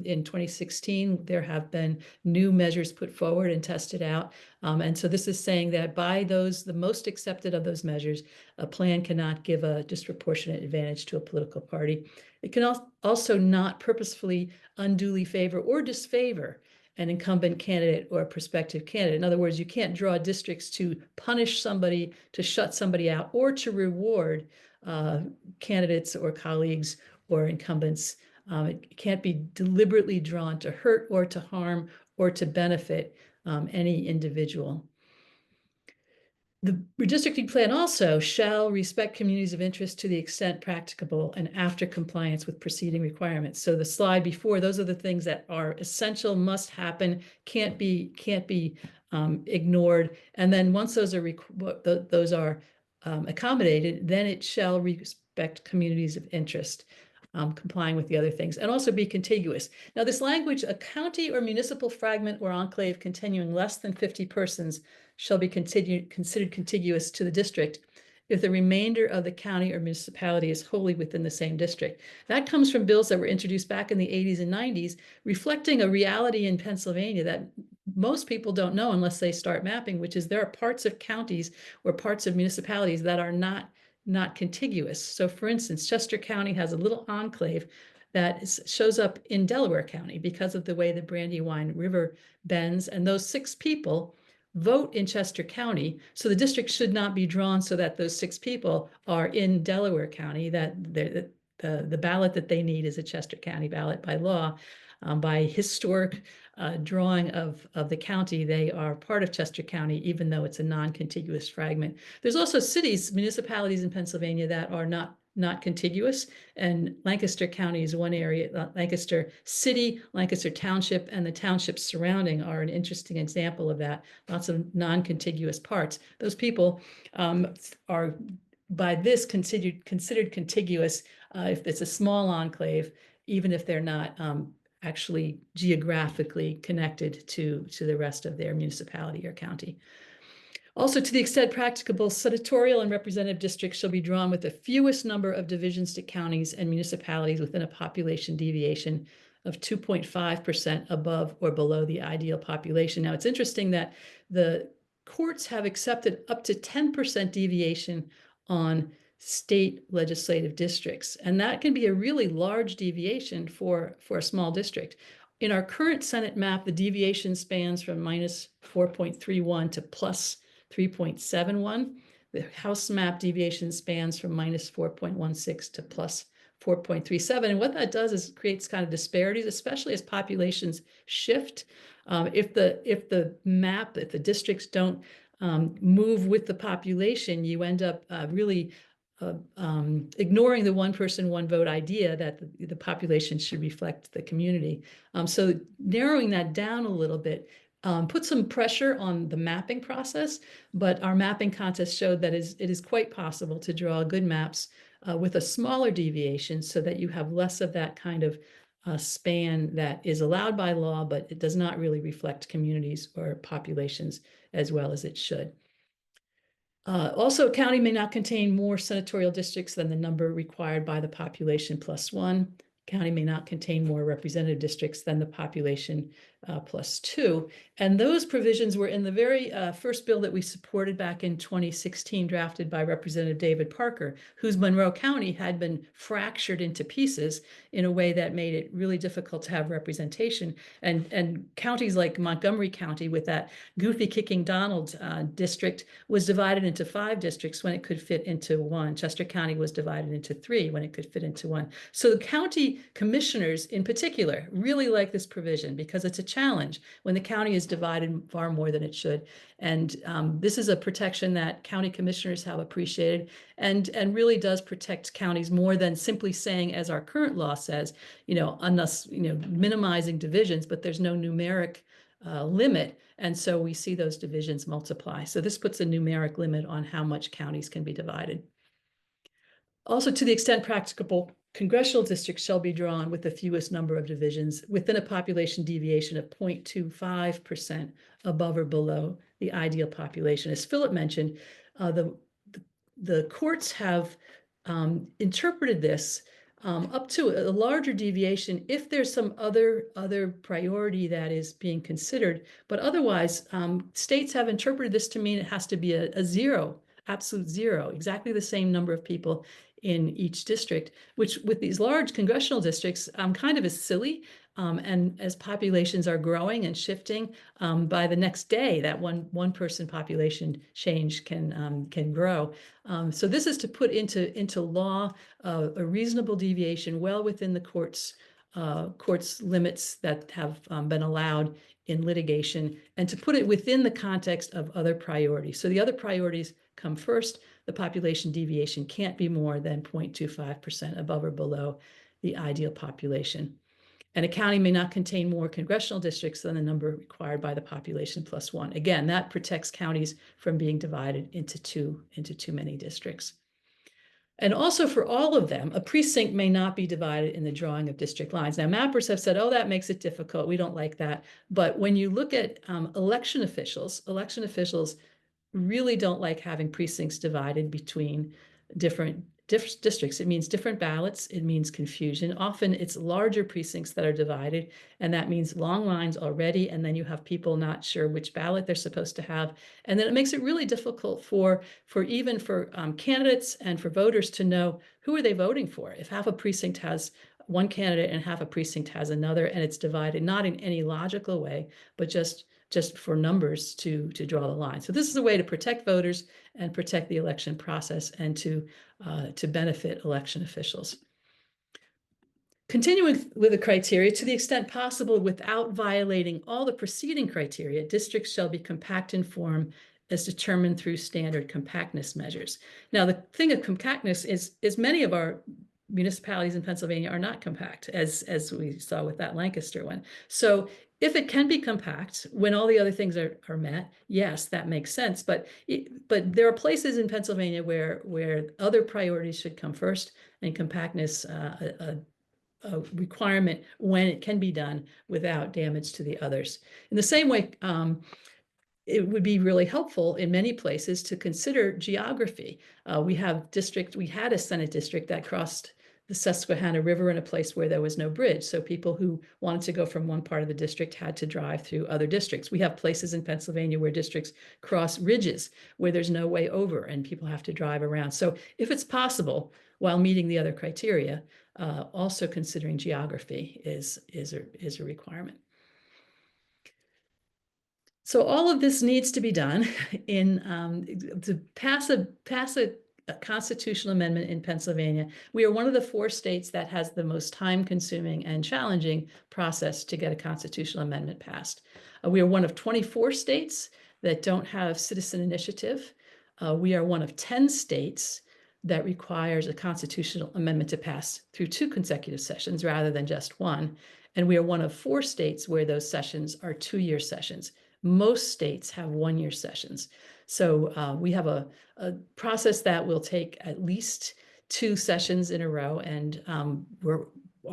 in 2016. There have been new measures put forward and tested out. And so this is saying that by the most accepted of those measures, a plan cannot give a disproportionate advantage to a political party. It can also not purposefully unduly favor or disfavor an incumbent candidate or a prospective candidate. In other words, you can't draw districts to punish somebody, to shut somebody out, or to reward candidates or colleagues or incumbents. It can't be deliberately drawn to hurt or to harm or to benefit any individual. The redistricting plan also shall respect communities of interest to the extent practicable and after compliance with preceding requirements. So the slide before, those are the things that are essential, must happen, can't be ignored. And then once those are accommodated, then it shall respect communities of interest. Complying with the other things, and also be contiguous. Now, this language, a county or municipal fragment or enclave containing less than 50 persons shall be considered contiguous to the district if the remainder of the county or municipality is wholly within the same district. That comes from bills that were introduced back in the 80s and 90s, reflecting a reality in Pennsylvania that most people don't know unless they start mapping, which is there are parts of counties or parts of municipalities that are not contiguous. So for instance, Chester County has a little enclave that shows up in Delaware County because of the way the Brandywine River bends, and those 6 people vote in Chester County. So the district should not be drawn so that those 6 people are in Delaware County, that the ballot that they need is a Chester County ballot by law. By historic drawing of the county, they are part of Chester County, even though it's a non-contiguous fragment. There's also cities, municipalities in Pennsylvania that are not contiguous, and Lancaster County is one area. Lancaster City, Lancaster Township, and the townships surrounding are an interesting example of that. Lots of non-contiguous parts. Those people are by this considered contiguous if it's a small enclave, even if they're not actually geographically connected to the rest of their municipality or county. Also, to the extent practicable, senatorial and representative districts shall be drawn with the fewest number of divisions to counties and municipalities within a population deviation of 2.5% above or below the ideal population. Now, it's interesting that the courts have accepted up to 10% deviation on state legislative districts, and that can be a really large deviation for a small district. In our current Senate map, the deviation spans from minus 4.31 to plus 3.71. The House map deviation spans from minus 4.16 to plus 4.37. And what that does is creates kind of disparities, especially as populations shift. If the districts don't move with the population, you end up really ignoring the one person, one vote idea that the population should reflect the community. So narrowing that down a little bit put some pressure on the mapping process, but our mapping contest showed that it is quite possible to draw good maps with a smaller deviation so that you have less of that kind of span that is allowed by law, but it does not really reflect communities or populations as well as it should. Also, a county may not contain more senatorial districts than the number required by the population plus 1. County may not contain more representative districts than the population plus 2. And those provisions were in the very first bill that we supported back in 2016, drafted by Representative David Parker, whose Monroe County had been fractured into pieces in a way that made it really difficult to have representation. And counties like Montgomery County, with that goofy kicking Donald district, was divided into 5 districts when it could fit into 1. Chester County was divided into 3 when it could fit into 1. So the county commissioners in particular really like this provision because it's a challenge when the county is divided far more than it should. And this is a protection that county commissioners have appreciated and really does protect counties more than simply saying, as our current law says, unless, minimizing divisions, but there's no numeric limit. And so we see those divisions multiply. So this puts a numeric limit on how much counties can be divided. Also, to the extent practicable, congressional districts shall be drawn with the fewest number of divisions within a population deviation of 0.25% above or below the ideal population. As Philip mentioned, the courts have interpreted this up to a larger deviation if there's some other priority that is being considered. But otherwise, states have interpreted this to mean it has to be a zero, absolute zero, exactly the same number of people in each district, which with these large congressional districts kind of is silly. And as populations are growing and shifting, by the next day, that one person population change can grow. So this is to put into law a reasonable deviation well within the court's limits that have been allowed in litigation, and to put it within the context of other priorities. So the other priorities come first. The population deviation can't be more than 0.25% above or below the ideal population. And a county may not contain more congressional districts than the number required by the population plus one. Again, that protects counties from being divided into too many districts. And also for all of them, a precinct may not be divided in the drawing of district lines. Now, mappers have said, oh, that makes it difficult. We don't like that. But when you look at election officials really don't like having precincts divided between different districts. It means different ballots. It means confusion. Often it's larger precincts that are divided, and that means long lines already, and then you have people not sure which ballot they're supposed to have. And then it makes it really difficult for candidates and for voters to know who are they voting for. If half a precinct has one candidate and half a precinct has another, and it's divided not in any logical way, but just for numbers to draw the line. So this is a way to protect voters and protect the election process and to benefit election officials. Continuing with the criteria, to the extent possible without violating all the preceding criteria, districts shall be compact in form as determined through standard compactness measures. Now, the thing of compactness is many of our municipalities in Pennsylvania are not compact, as we saw with that Lancaster one. So if it can be compact when all the other things are met, yes, that makes sense. But there are places in Pennsylvania where other priorities should come first, and compactness a requirement when it can be done without damage to the others. In the same way, it would be really helpful in many places to consider geography. We had a Senate district that crossed the Susquehanna River in a place where there was no bridge. So people who wanted to go from one part of the district had to drive through other districts. We have places in Pennsylvania where districts cross ridges where there's no way over and people have to drive around. So if it's possible, while meeting the other criteria, also considering geography is a requirement. So all of this needs to be done to pass a constitutional amendment in Pennsylvania. We are one of the 4 states that has the most time-consuming and challenging process to get a constitutional amendment passed. We are one of 24 states that don't have citizen initiative. We are one of 10 states that requires a constitutional amendment to pass through 2 consecutive sessions rather than just one. And we are one of 4 states where those sessions are 2-year sessions. Most states have 1-year sessions. So we have a process that will take at least 2 sessions in a row. And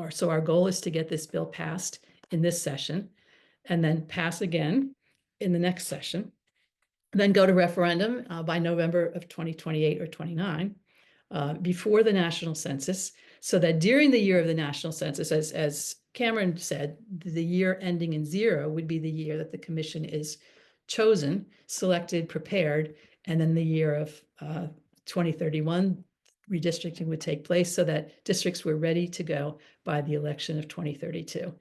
so our goal is to get this bill passed in this session and then pass again in the next session, then go to referendum by November of 2028 or 29 before the national census, so that during the year of the national census, as Cameron said, the year ending in 0 would be the year that the commission is chosen, selected, prepared, and then the year of 2031, redistricting would take place so that districts were ready to go by the election of 2032.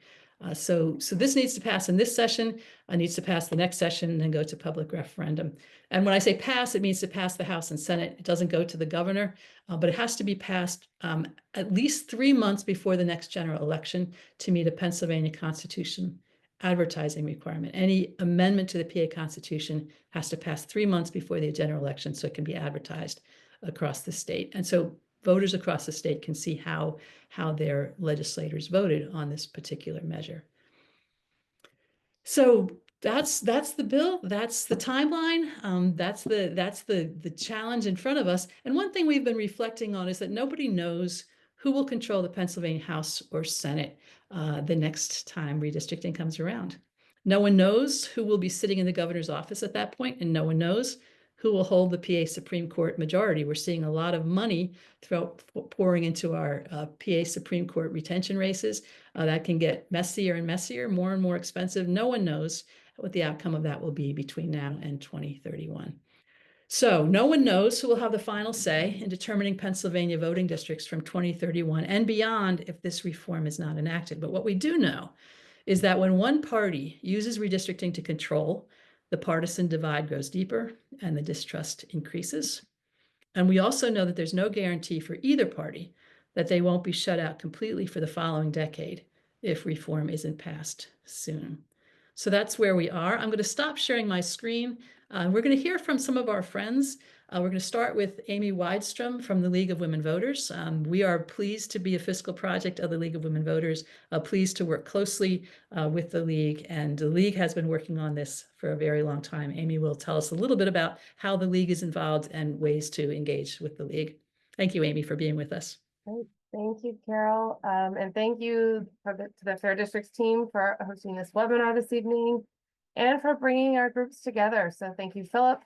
So this needs to pass in this session, needs to pass the next session, and then go to public referendum. And when I say pass, it means to pass the House and Senate. It doesn't go to the governor, but it has to be passed at least 3 months before the next general election to meet a Pennsylvania Constitution advertising requirement. Any amendment to the PA Constitution has to pass 3 months before the general election so it can be advertised across the state. And so voters across the state can see how their legislators voted on this particular measure. So That's the bill. That's the timeline. That's the challenge in front of us. And one thing we've been reflecting on is that nobody knows who will control the Pennsylvania House or Senate the next time redistricting comes around. No one knows who will be sitting in the governor's office at that point, and no one knows who will hold the PA Supreme Court majority. We're seeing a lot of money pouring into our PA Supreme Court retention races. That can get messier and messier, more and more expensive. No one knows what the outcome of that will be between now and 2031. So no one knows who will have the final say in determining Pennsylvania voting districts from 2031 and beyond if this reform is not enacted. But what we do know is that when one party uses redistricting to control, the partisan divide grows deeper and the distrust increases. And we also know that there's no guarantee for either party that they won't be shut out completely for the following decade if reform isn't passed soon. So that's where we are. I'm going to stop sharing my screen. We're going to hear from some of our friends. We're going to start with Amy Widestrom from the League of Women Voters. We are pleased to be a fiscal project of the League of Women Voters, pleased to work closely with the League, and the League has been working on this for a very long time. Amy will tell us a little bit about how the League is involved and ways to engage with the League. Thank you, Amy, for being with us. Great. Thank you, Carol. And thank you to the Fair Districts team for hosting this webinar this evening and for bringing our groups together. So thank you, Philip,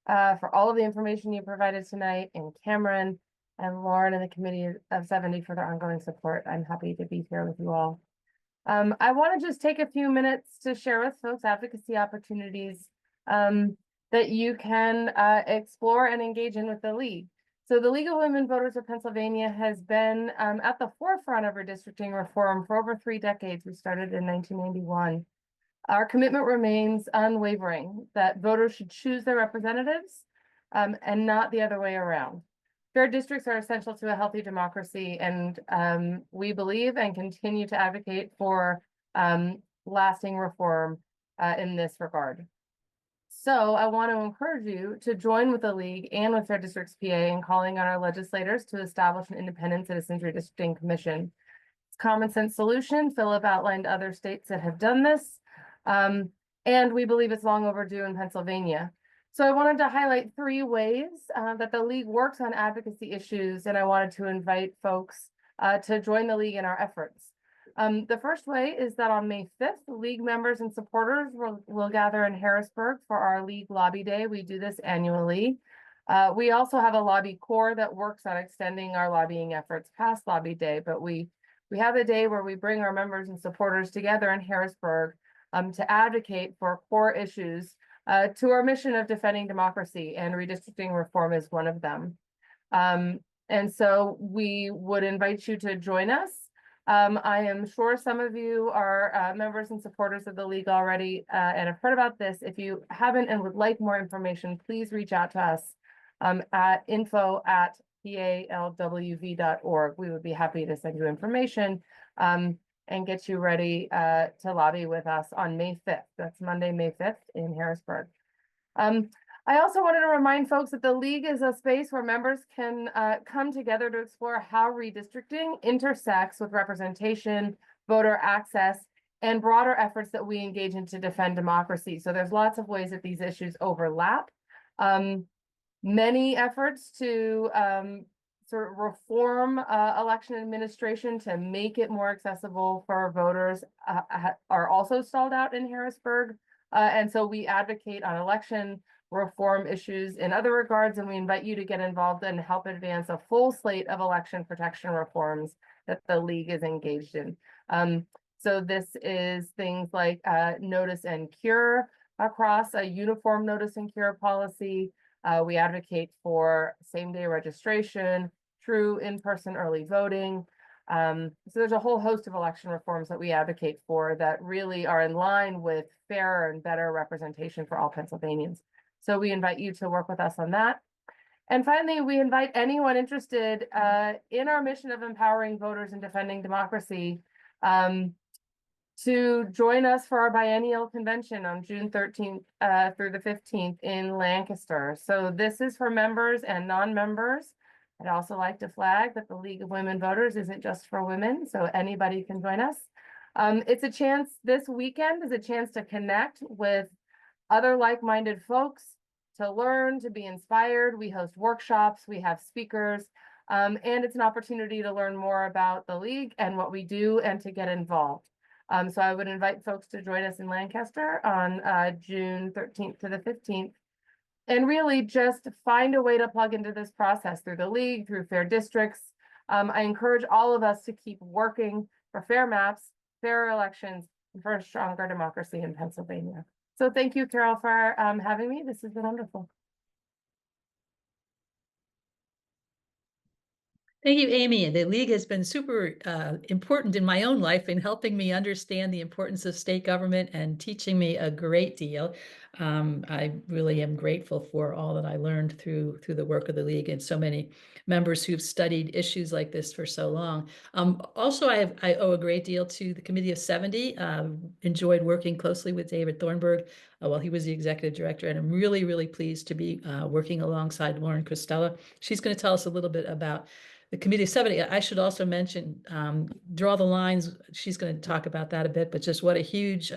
for all of the information you provided tonight, and Cameron and Lauren and the Committee of 70 for their ongoing support. I'm happy to be here with you all. I want to just take a few minutes to share with folks advocacy opportunities that you can explore and engage in with the League. So the League of Women Voters of Pennsylvania has been at the forefront of redistricting reform for over 3 decades. We started in 1991. Our commitment remains unwavering that voters should choose their representatives and not the other way around. Fair districts are essential to a healthy democracy, and we believe and continue to advocate for lasting reform in this regard. So I want to encourage you to join with the League and with Fair Districts PA in calling on our legislators to establish an independent citizens redistricting commission. It's a common sense solution. Philip outlined other states that have done this, and we believe it's long overdue in Pennsylvania. So I wanted to highlight 3 ways that the League works on advocacy issues, and I wanted to invite folks to join the League in our efforts. The first way is that on May 5th, League members and supporters will gather in Harrisburg for our League Lobby Day. We do this annually. We also have a lobby corps that works on extending our lobbying efforts past Lobby Day, but we have a day where we bring our members and supporters together in Harrisburg to advocate for core issues to our mission of defending democracy, and redistricting reform is one of them. And so we would invite you to join us. I am sure some of you are members and supporters of the League already and have heard about this. If you haven't and would like more information, please reach out to us at info@palwv.org. We would be happy to send you information and get you ready to lobby with us on May 5th. That's Monday, May 5th in Harrisburg. I also wanted to remind folks that the League is a space where members can come together to explore how redistricting intersects with representation, voter access, and broader efforts that we engage in to defend democracy. So there's lots of ways that these issues overlap. Many efforts to sort of reform election administration to make it more accessible for voters are also stalled out in Harrisburg. And so we advocate on election reform issues in other regards, and we invite you to get involved and help advance a full slate of election protection reforms that the League is engaged in. So this is things like notice and cure across a uniform notice and cure policy. We advocate for same-day registration, true in-person early voting. So there's a whole host of election reforms that we advocate for that really are in line with fairer and better representation for all Pennsylvanians. So we invite you to work with us on that. And finally, we invite anyone interested in our mission of empowering voters and defending democracy to join us for our biennial convention on June 13th through the 15th in Lancaster. So this is for members and non-members. I'd also like to flag that the League of Women Voters isn't just for women, so anybody can join us. It's a chance, this weekend is a chance to connect with other like-minded folks, to learn, to be inspired. We host workshops, we have speakers, and it's an opportunity to learn more about the league and what we do and to get involved. So I would invite folks to join us in Lancaster on June 13th to the 15th. And really just find a way to plug into this process through the league, through fair districts. I encourage all of us to keep working for fair maps, fair elections, and for a stronger democracy in Pennsylvania. So thank you, Carol, for having me. This has been wonderful. Thank you, Amy. The league has been super important in my own life in helping me understand the importance of state government and teaching me a great deal. I really am grateful for all that I learned through the work of the league and so many members who've studied issues like this for so long. Also, I owe a great deal to the Committee of 70. Enjoyed working closely with David Thornburg while he was the executive director, and I'm really, really pleased to be working alongside Lauren Cristella. She's going to tell us a little bit about the Committee of 70. I should also mention, Draw the Lines. She's going to talk about that a bit, but just what a huge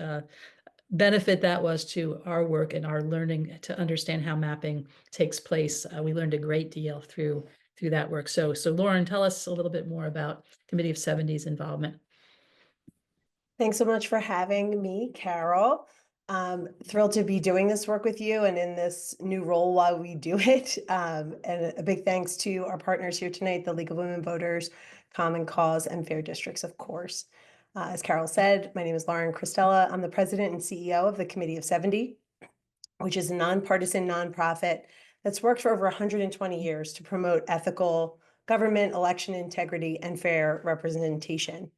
benefit that was to our work and our learning to understand how mapping takes place. We learned a great deal through that work. So Lauren, tell us a little bit more about Committee of 70's involvement. Thanks so much for having me, Carol. Thrilled to be doing this work with you and in this new role while we do it. And a big thanks to our partners here tonight, the League of Women Voters, Common Cause, and Fair Districts, of course. As Carol said, my name is Lauren Cristella. I'm the president and CEO of the Committee of 70, which is a nonpartisan nonprofit that's worked for over 120 years to promote ethical government, election integrity, and fair representation.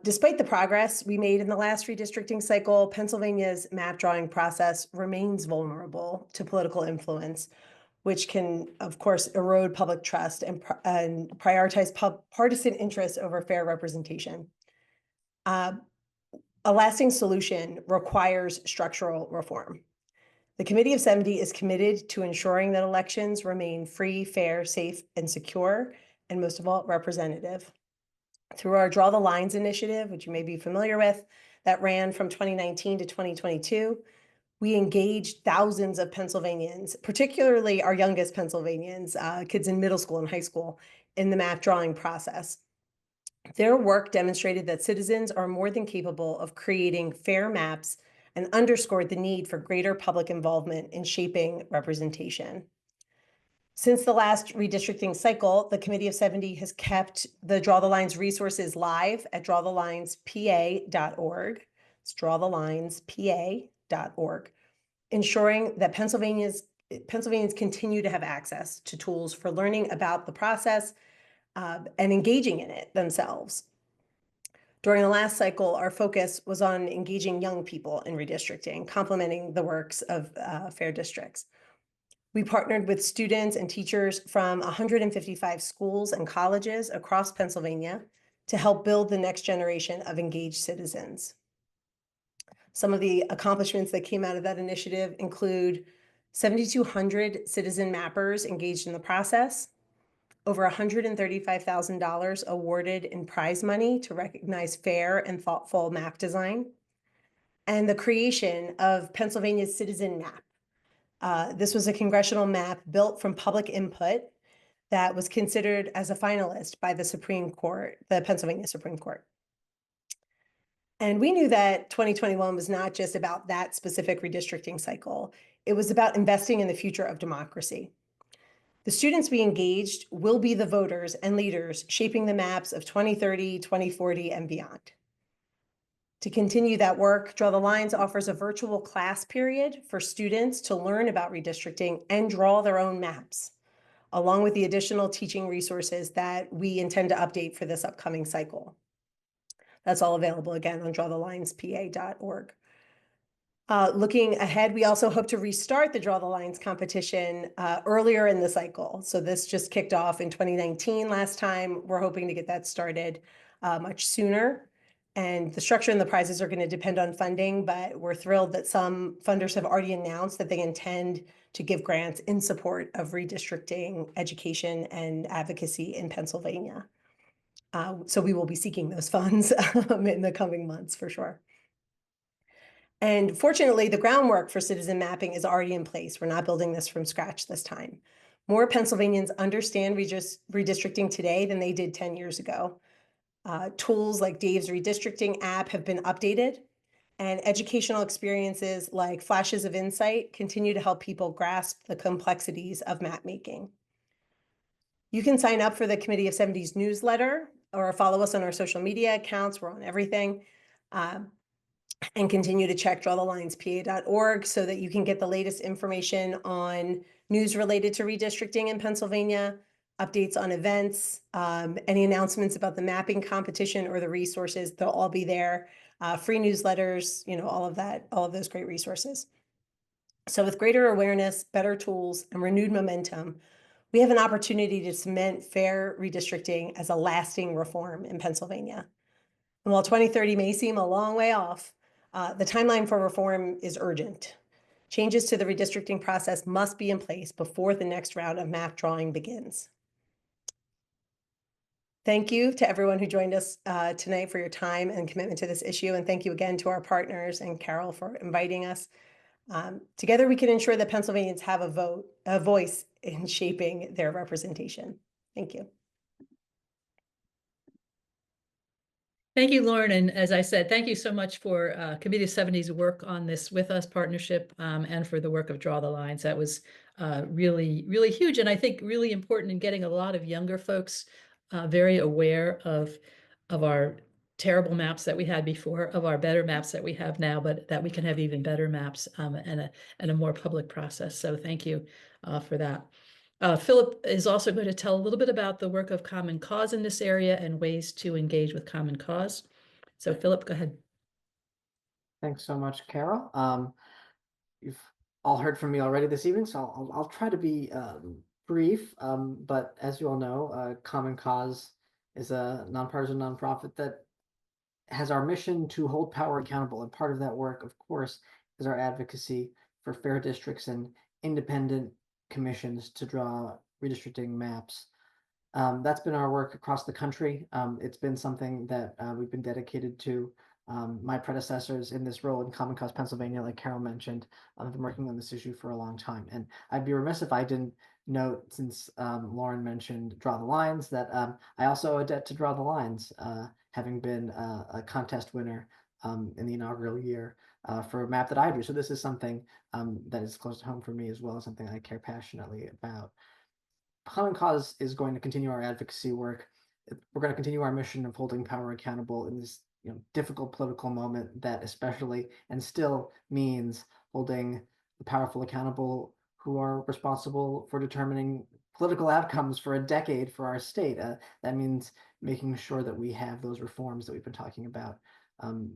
Despite the progress we made in the last redistricting cycle, Pennsylvania's map drawing process remains vulnerable to political influence, which can, of course, erode public trust and prioritize partisan interests over fair representation. A lasting solution requires structural reform. The Committee of 70 is committed to ensuring that elections remain free, fair, safe, and secure, and most of all, representative. Through our Draw the Lines initiative, which you may be familiar with, that ran from 2019 to 2022, we engaged thousands of Pennsylvanians, particularly our youngest Pennsylvanians, kids in middle school and high school, in the map drawing process. Their work demonstrated that citizens are more than capable of creating fair maps and underscored the need for greater public involvement in shaping representation. Since the last redistricting cycle, the Committee of 70 has kept the Draw the Lines resources live at drawthelinespa.org. It's drawthelinespa.org, ensuring that Pennsylvanians continue to have access to tools for learning about the process and engaging in it themselves. During the last cycle, our focus was on engaging young people in redistricting, complementing the works of fair districts. We partnered with students and teachers from 155 schools and colleges across Pennsylvania to help build the next generation of engaged citizens. Some of the accomplishments that came out of that initiative include 7,200 citizen mappers engaged in the process, over $135,000 awarded in prize money to recognize fair and thoughtful map design, and the creation of Pennsylvania's Citizen Map. This was a congressional map built from public input that was considered as a finalist by the Supreme Court, the Pennsylvania Supreme Court. And we knew that 2021 was not just about that specific redistricting cycle. It was about investing in the future of democracy. The students we engaged will be the voters and leaders shaping the maps of 2030, 2040, and beyond. To continue that work, Draw the Lines offers a virtual class period for students to learn about redistricting and draw their own maps, along with the additional teaching resources that we intend to update for this upcoming cycle. That's all available again on drawthelinespa.org. Looking ahead, we also hope to restart the Draw the Lines competition earlier in the cycle. So this just kicked off in 2019 last time. We're hoping to get that started much sooner. And the structure and the prizes are going to depend on funding, but we're thrilled that some funders have already announced that they intend to give grants in support of redistricting, education, and advocacy in Pennsylvania. So we will be seeking those funds in the coming months for sure. And fortunately, the groundwork for citizen mapping is already in place. We're not building this from scratch this time. More Pennsylvanians understand redistricting today than they did 10 years ago. Tools like Dave's redistricting app have been updated, and educational experiences like Flashes of Insight continue to help people grasp the complexities of map making. You can sign up for the Committee of 70s newsletter or follow us on our social media accounts. We're on everything. And continue to check drawthelinespa.org so that you can get the latest information on news related to redistricting in Pennsylvania, updates on events, any announcements about the mapping competition or the resources, they'll all be there. Free newsletters, all of that, all of those great resources. So with greater awareness, better tools, and renewed momentum, we have an opportunity to cement fair redistricting as a lasting reform in Pennsylvania. And while 2030 may seem a long way off, the timeline for reform is urgent. Changes to the redistricting process must be in place before the next round of map drawing begins. Thank you to everyone who joined us tonight for your time and commitment to this issue. And thank you again to our partners and Carol for inviting us. Together, we can ensure that Pennsylvanians have a voice in shaping their representation. Thank you. Thank you, Lauren. And as I said, thank you so much for Committee of 70's work on this with us partnership and for the work of Draw the Lines. That was really, really huge. And I think really important in getting a lot of younger folks very aware of our terrible maps that we had before, of our better maps that we have now, but that we can have even better maps and a more public process. So thank you for that. Philip is also going to tell a little bit about the work of Common Cause in this area and ways to engage with Common Cause. So Philip, go ahead. Thanks so much, Carol. You've all heard from me already this evening, so I'll try to be brief. But as you all know, Common Cause is a nonpartisan nonprofit that has our mission to hold power accountable. And part of that work, of course, is our advocacy for fair districts and independent commissions to draw redistricting maps. That's been our work across the country. It's been something that we've been dedicated to. My predecessors in this role in Common Cause Pennsylvania, like Carol mentioned, have been working on this issue for a long time. And I'd be remiss if I didn't note, since Lauren mentioned Draw the Lines, that I also owe a debt to Draw the Lines, having been a contest winner in the inaugural year for a map that I drew. So this is something that is close to home for me as well, as something I care passionately about. Common Cause is going to continue our advocacy work. We're going to continue our mission of holding power accountable in this difficult political moment that especially and still means holding the powerful accountable who are responsible for determining political outcomes for a decade for our state. That means making sure that we have those reforms that we've been talking about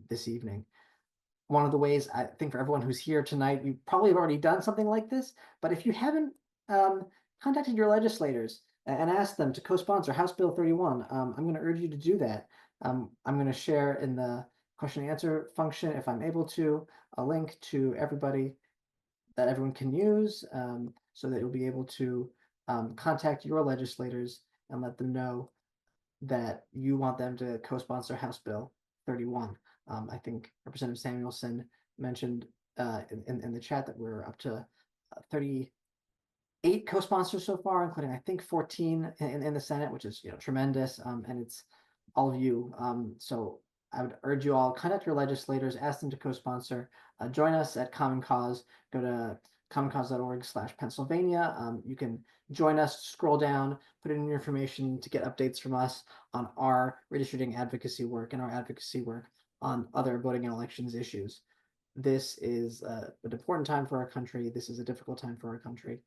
this evening. One of the ways, I think, for everyone who's here tonight, you probably have already done something like this, but if you haven't contacted your legislators and asked them to co-sponsor House Bill 31, I'm going to urge you to do that. I'm going to share in the question and answer function, if I'm able to, a link to everybody that everyone can use so that you'll be able to contact your legislators and let them know that you want them to co-sponsor House Bill 31. I think Representative Samuelson mentioned in the chat that we're up to 38 co-sponsors so far, including I think 14 in the Senate, which is tremendous, and it's all of you. So I would urge you all, contact your legislators, ask them to co-sponsor, join us at Common Cause, go to commoncause.org/Pennsylvania. You can join us, scroll down, put in your information to get updates from us on our redistricting advocacy work and our advocacy work on other voting and elections issues. This is an important time for our country. This is a difficult time for our country.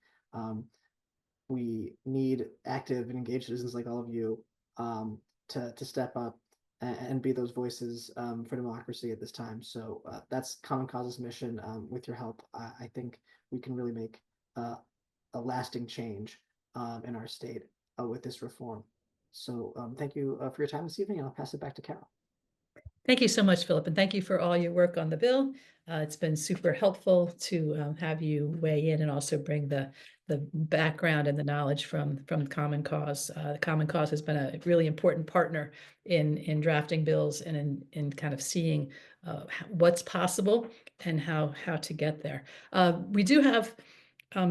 We need active and engaged citizens like all of you to step up and be those voices for democracy at this time. So that's Common Cause's mission. With your help, I think we can really make a lasting change in our state with this reform. So thank you for your time this evening, and I'll pass it back to Carol. Thank you so much, Philip, and thank you for all your work on the bill. It's been super helpful to have you weigh in and also bring the background and the knowledge from Common Cause. The Common Cause has been a really important partner in drafting bills and in kind of seeing what's possible and how to get there. We do have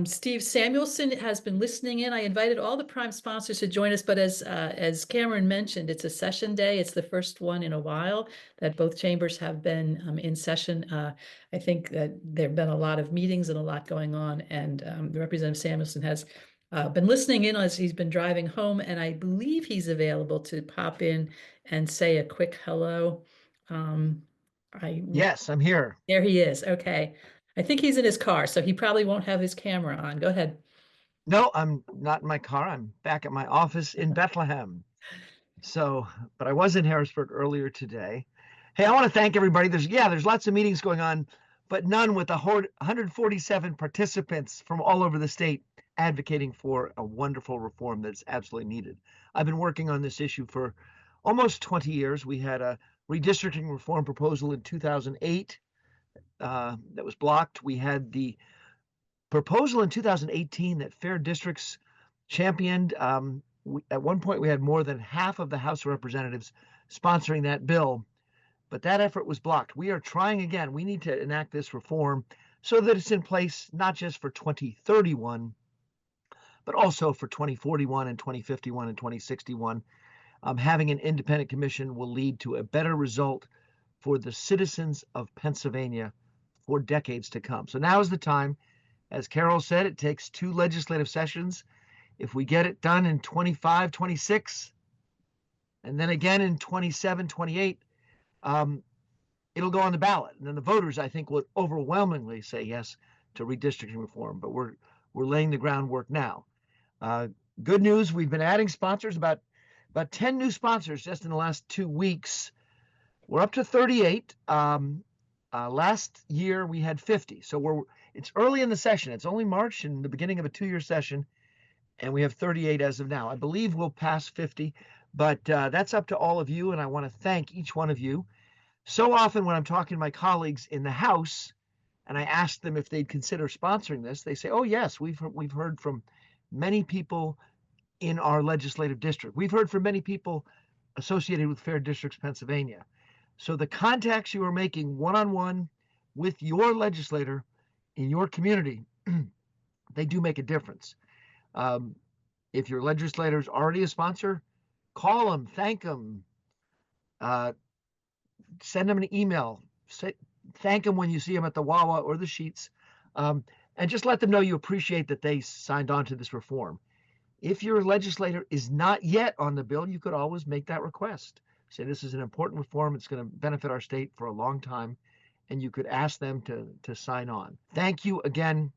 Steve Samuelson has been listening in. I invited all the prime sponsors to join us, but as Cameron mentioned, it's a session day. It's the first one in a while that both chambers have been in session. I think that there have been a lot of meetings and a lot going on, and Representative Samuelson has been listening in as he's been driving home, and I believe he's available to pop in and say a quick hello. Yes, I'm here. There he is. Okay. I think he's in his car, so he probably won't have his camera on. Go ahead. No, I'm not in my car. I'm back at my office in Bethlehem. So, but I was in Harrisburg earlier today. Hey, I want to thank everybody. There's lots of meetings going on, but none with 147 participants from all over the state advocating for a wonderful reform that's absolutely needed. I've been working on this issue for almost 20 years. We had a redistricting reform proposal in 2008 that was blocked. We had the proposal in 2018 that Fair Districts championed. At one point, we had more than half of the House of Representatives sponsoring that bill, but that effort was blocked. We are trying again. We need to enact this reform so that it's in place not just for 2031, but also for 2041 and 2051 and 2061. Having an independent commission will lead to a better result for the citizens of Pennsylvania for decades to come. So now is the time. As Carol said, it takes 2 legislative sessions. If we get it done in 25, 26, and then again in 27, 28, it'll go on the ballot. And then the voters, I think, will overwhelmingly say yes to redistricting reform. But we're laying the groundwork now. Good news, we've been adding sponsors, about 10 new sponsors just in the last 2 weeks. We're up to 38. Last year we had 50. So it's early in the session. It's only March and the beginning of a 2-year session, and we have 38 as of now. I believe we'll pass 50, but that's up to all of you, and I want to thank each one of you. So often when I'm talking to my colleagues in the House, and I ask them if they'd consider sponsoring this, they say, "Oh yes, we've heard from many people in our legislative district. We've heard from many people associated with Fair Districts Pennsylvania." So the contacts you are making one-on-one with your legislator in your community, they do make a difference. If your legislator is already a sponsor, call them, thank them, send them an email, thank them when you see them at the Wawa or the Sheets, and just let them know you appreciate that they signed on to this reform. If your legislator is not yet on the bill, you could always make that request. Say this is an important reform. It's going to benefit our state for a long time. And you could ask them to sign on. Thank you again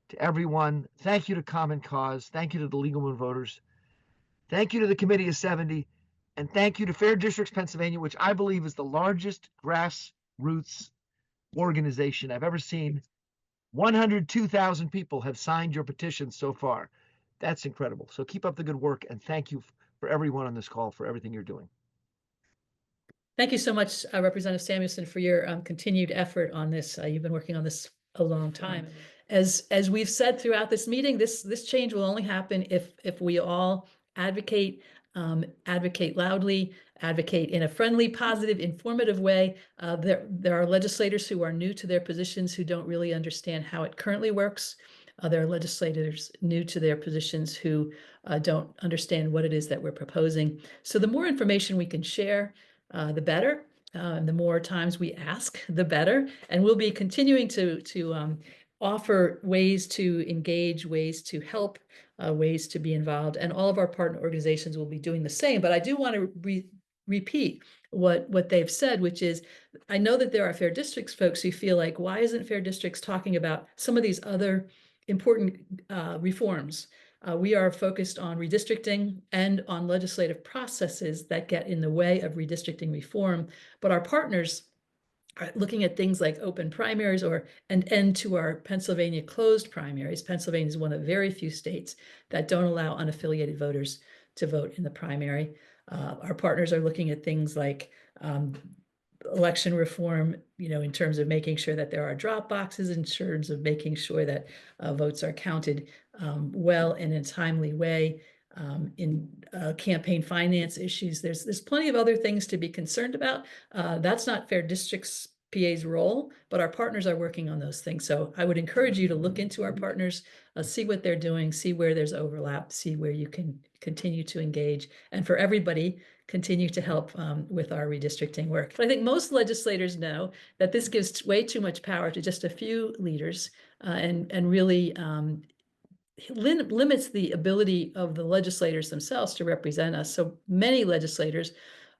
to everyone. Thank you to Common Cause. Thank you to the Legal Women Voters. Thank you to the Committee of 70. And thank you to Fair Districts Pennsylvania, which I believe is the largest grassroots organization I've ever seen. 102,000 people have signed your petition so far. That's incredible. So keep up the good work, and thank you for everyone on this call for everything you're doing. Thank you so much, Representative Samuelson, for your continued effort on this. You've been working on this a long time. As we've said throughout this meeting, this change will only happen if we all advocate loudly, advocate in a friendly, positive, informative way. There are legislators who are new to their positions who don't really understand how it currently works. There are legislators new to their positions who don't understand what it is that we're proposing. So the more information we can share, the better. And the more times we ask, the better. And we'll be continuing to offer ways to engage, ways to help, ways to be involved. And all of our partner organizations will be doing the same. But I do want to repeat what they've said, which is, I know that there are Fair Districts folks who feel like, why isn't Fair Districts talking about some of these other important reforms? We are focused on redistricting and on legislative processes that get in the way of redistricting reform, but our partners are looking at things like open primaries or an end to our Pennsylvania closed primaries. Pennsylvania is one of very few states that don't allow unaffiliated voters to vote in the primary. Our partners are looking at things like election reform, in terms of making sure that there are drop boxes, in terms of making sure that votes are counted well and in a timely way. In campaign finance issues, there's plenty of other things to be concerned about. That's not Fair Districts PA's role, but our partners are working on those things. So I would encourage you to look into our partners, see what they're doing, see where there's overlap, see where you can continue to engage, and for everybody, continue to help with our redistricting work. But I think most legislators know that this gives way too much power to just a few leaders and really limits the ability of the legislators themselves to represent us. So many legislators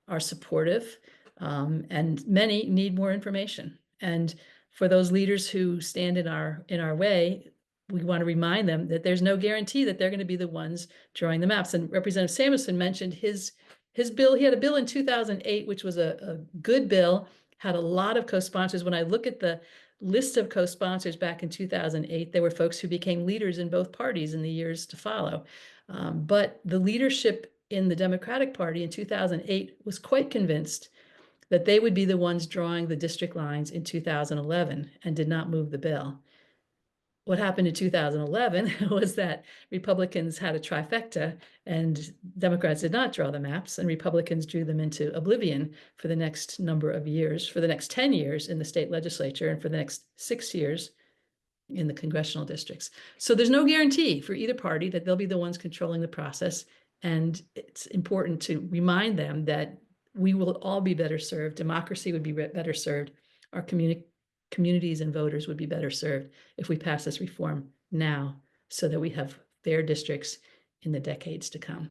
are supportive, and many need more information. And for those leaders who stand in our way, we want to remind them that there's no guarantee that they're going to be the ones drawing the maps. And Representative Samuelson mentioned his bill. He had a bill in 2008, which was a good bill, had a lot of co-sponsors. When I look at the list of co-sponsors back in 2008, there were folks who became leaders in both parties in the years to follow. But the leadership in the Democratic Party in 2008 was quite convinced that they would be the ones drawing the district lines in 2011 and did not move the bill. What happened in 2011 was that Republicans had a trifecta and Democrats did not draw the maps, and Republicans drew them into oblivion for the next number of years, for the next 10 years in the state legislature, and for the next 6 years in the congressional districts. So there's no guarantee for either party that they'll be the ones controlling the process. And it's important to remind them that we will all be better served. Democracy would be better served. Our communities and voters would be better served if we pass this reform now so that we have fair districts in the decades to come.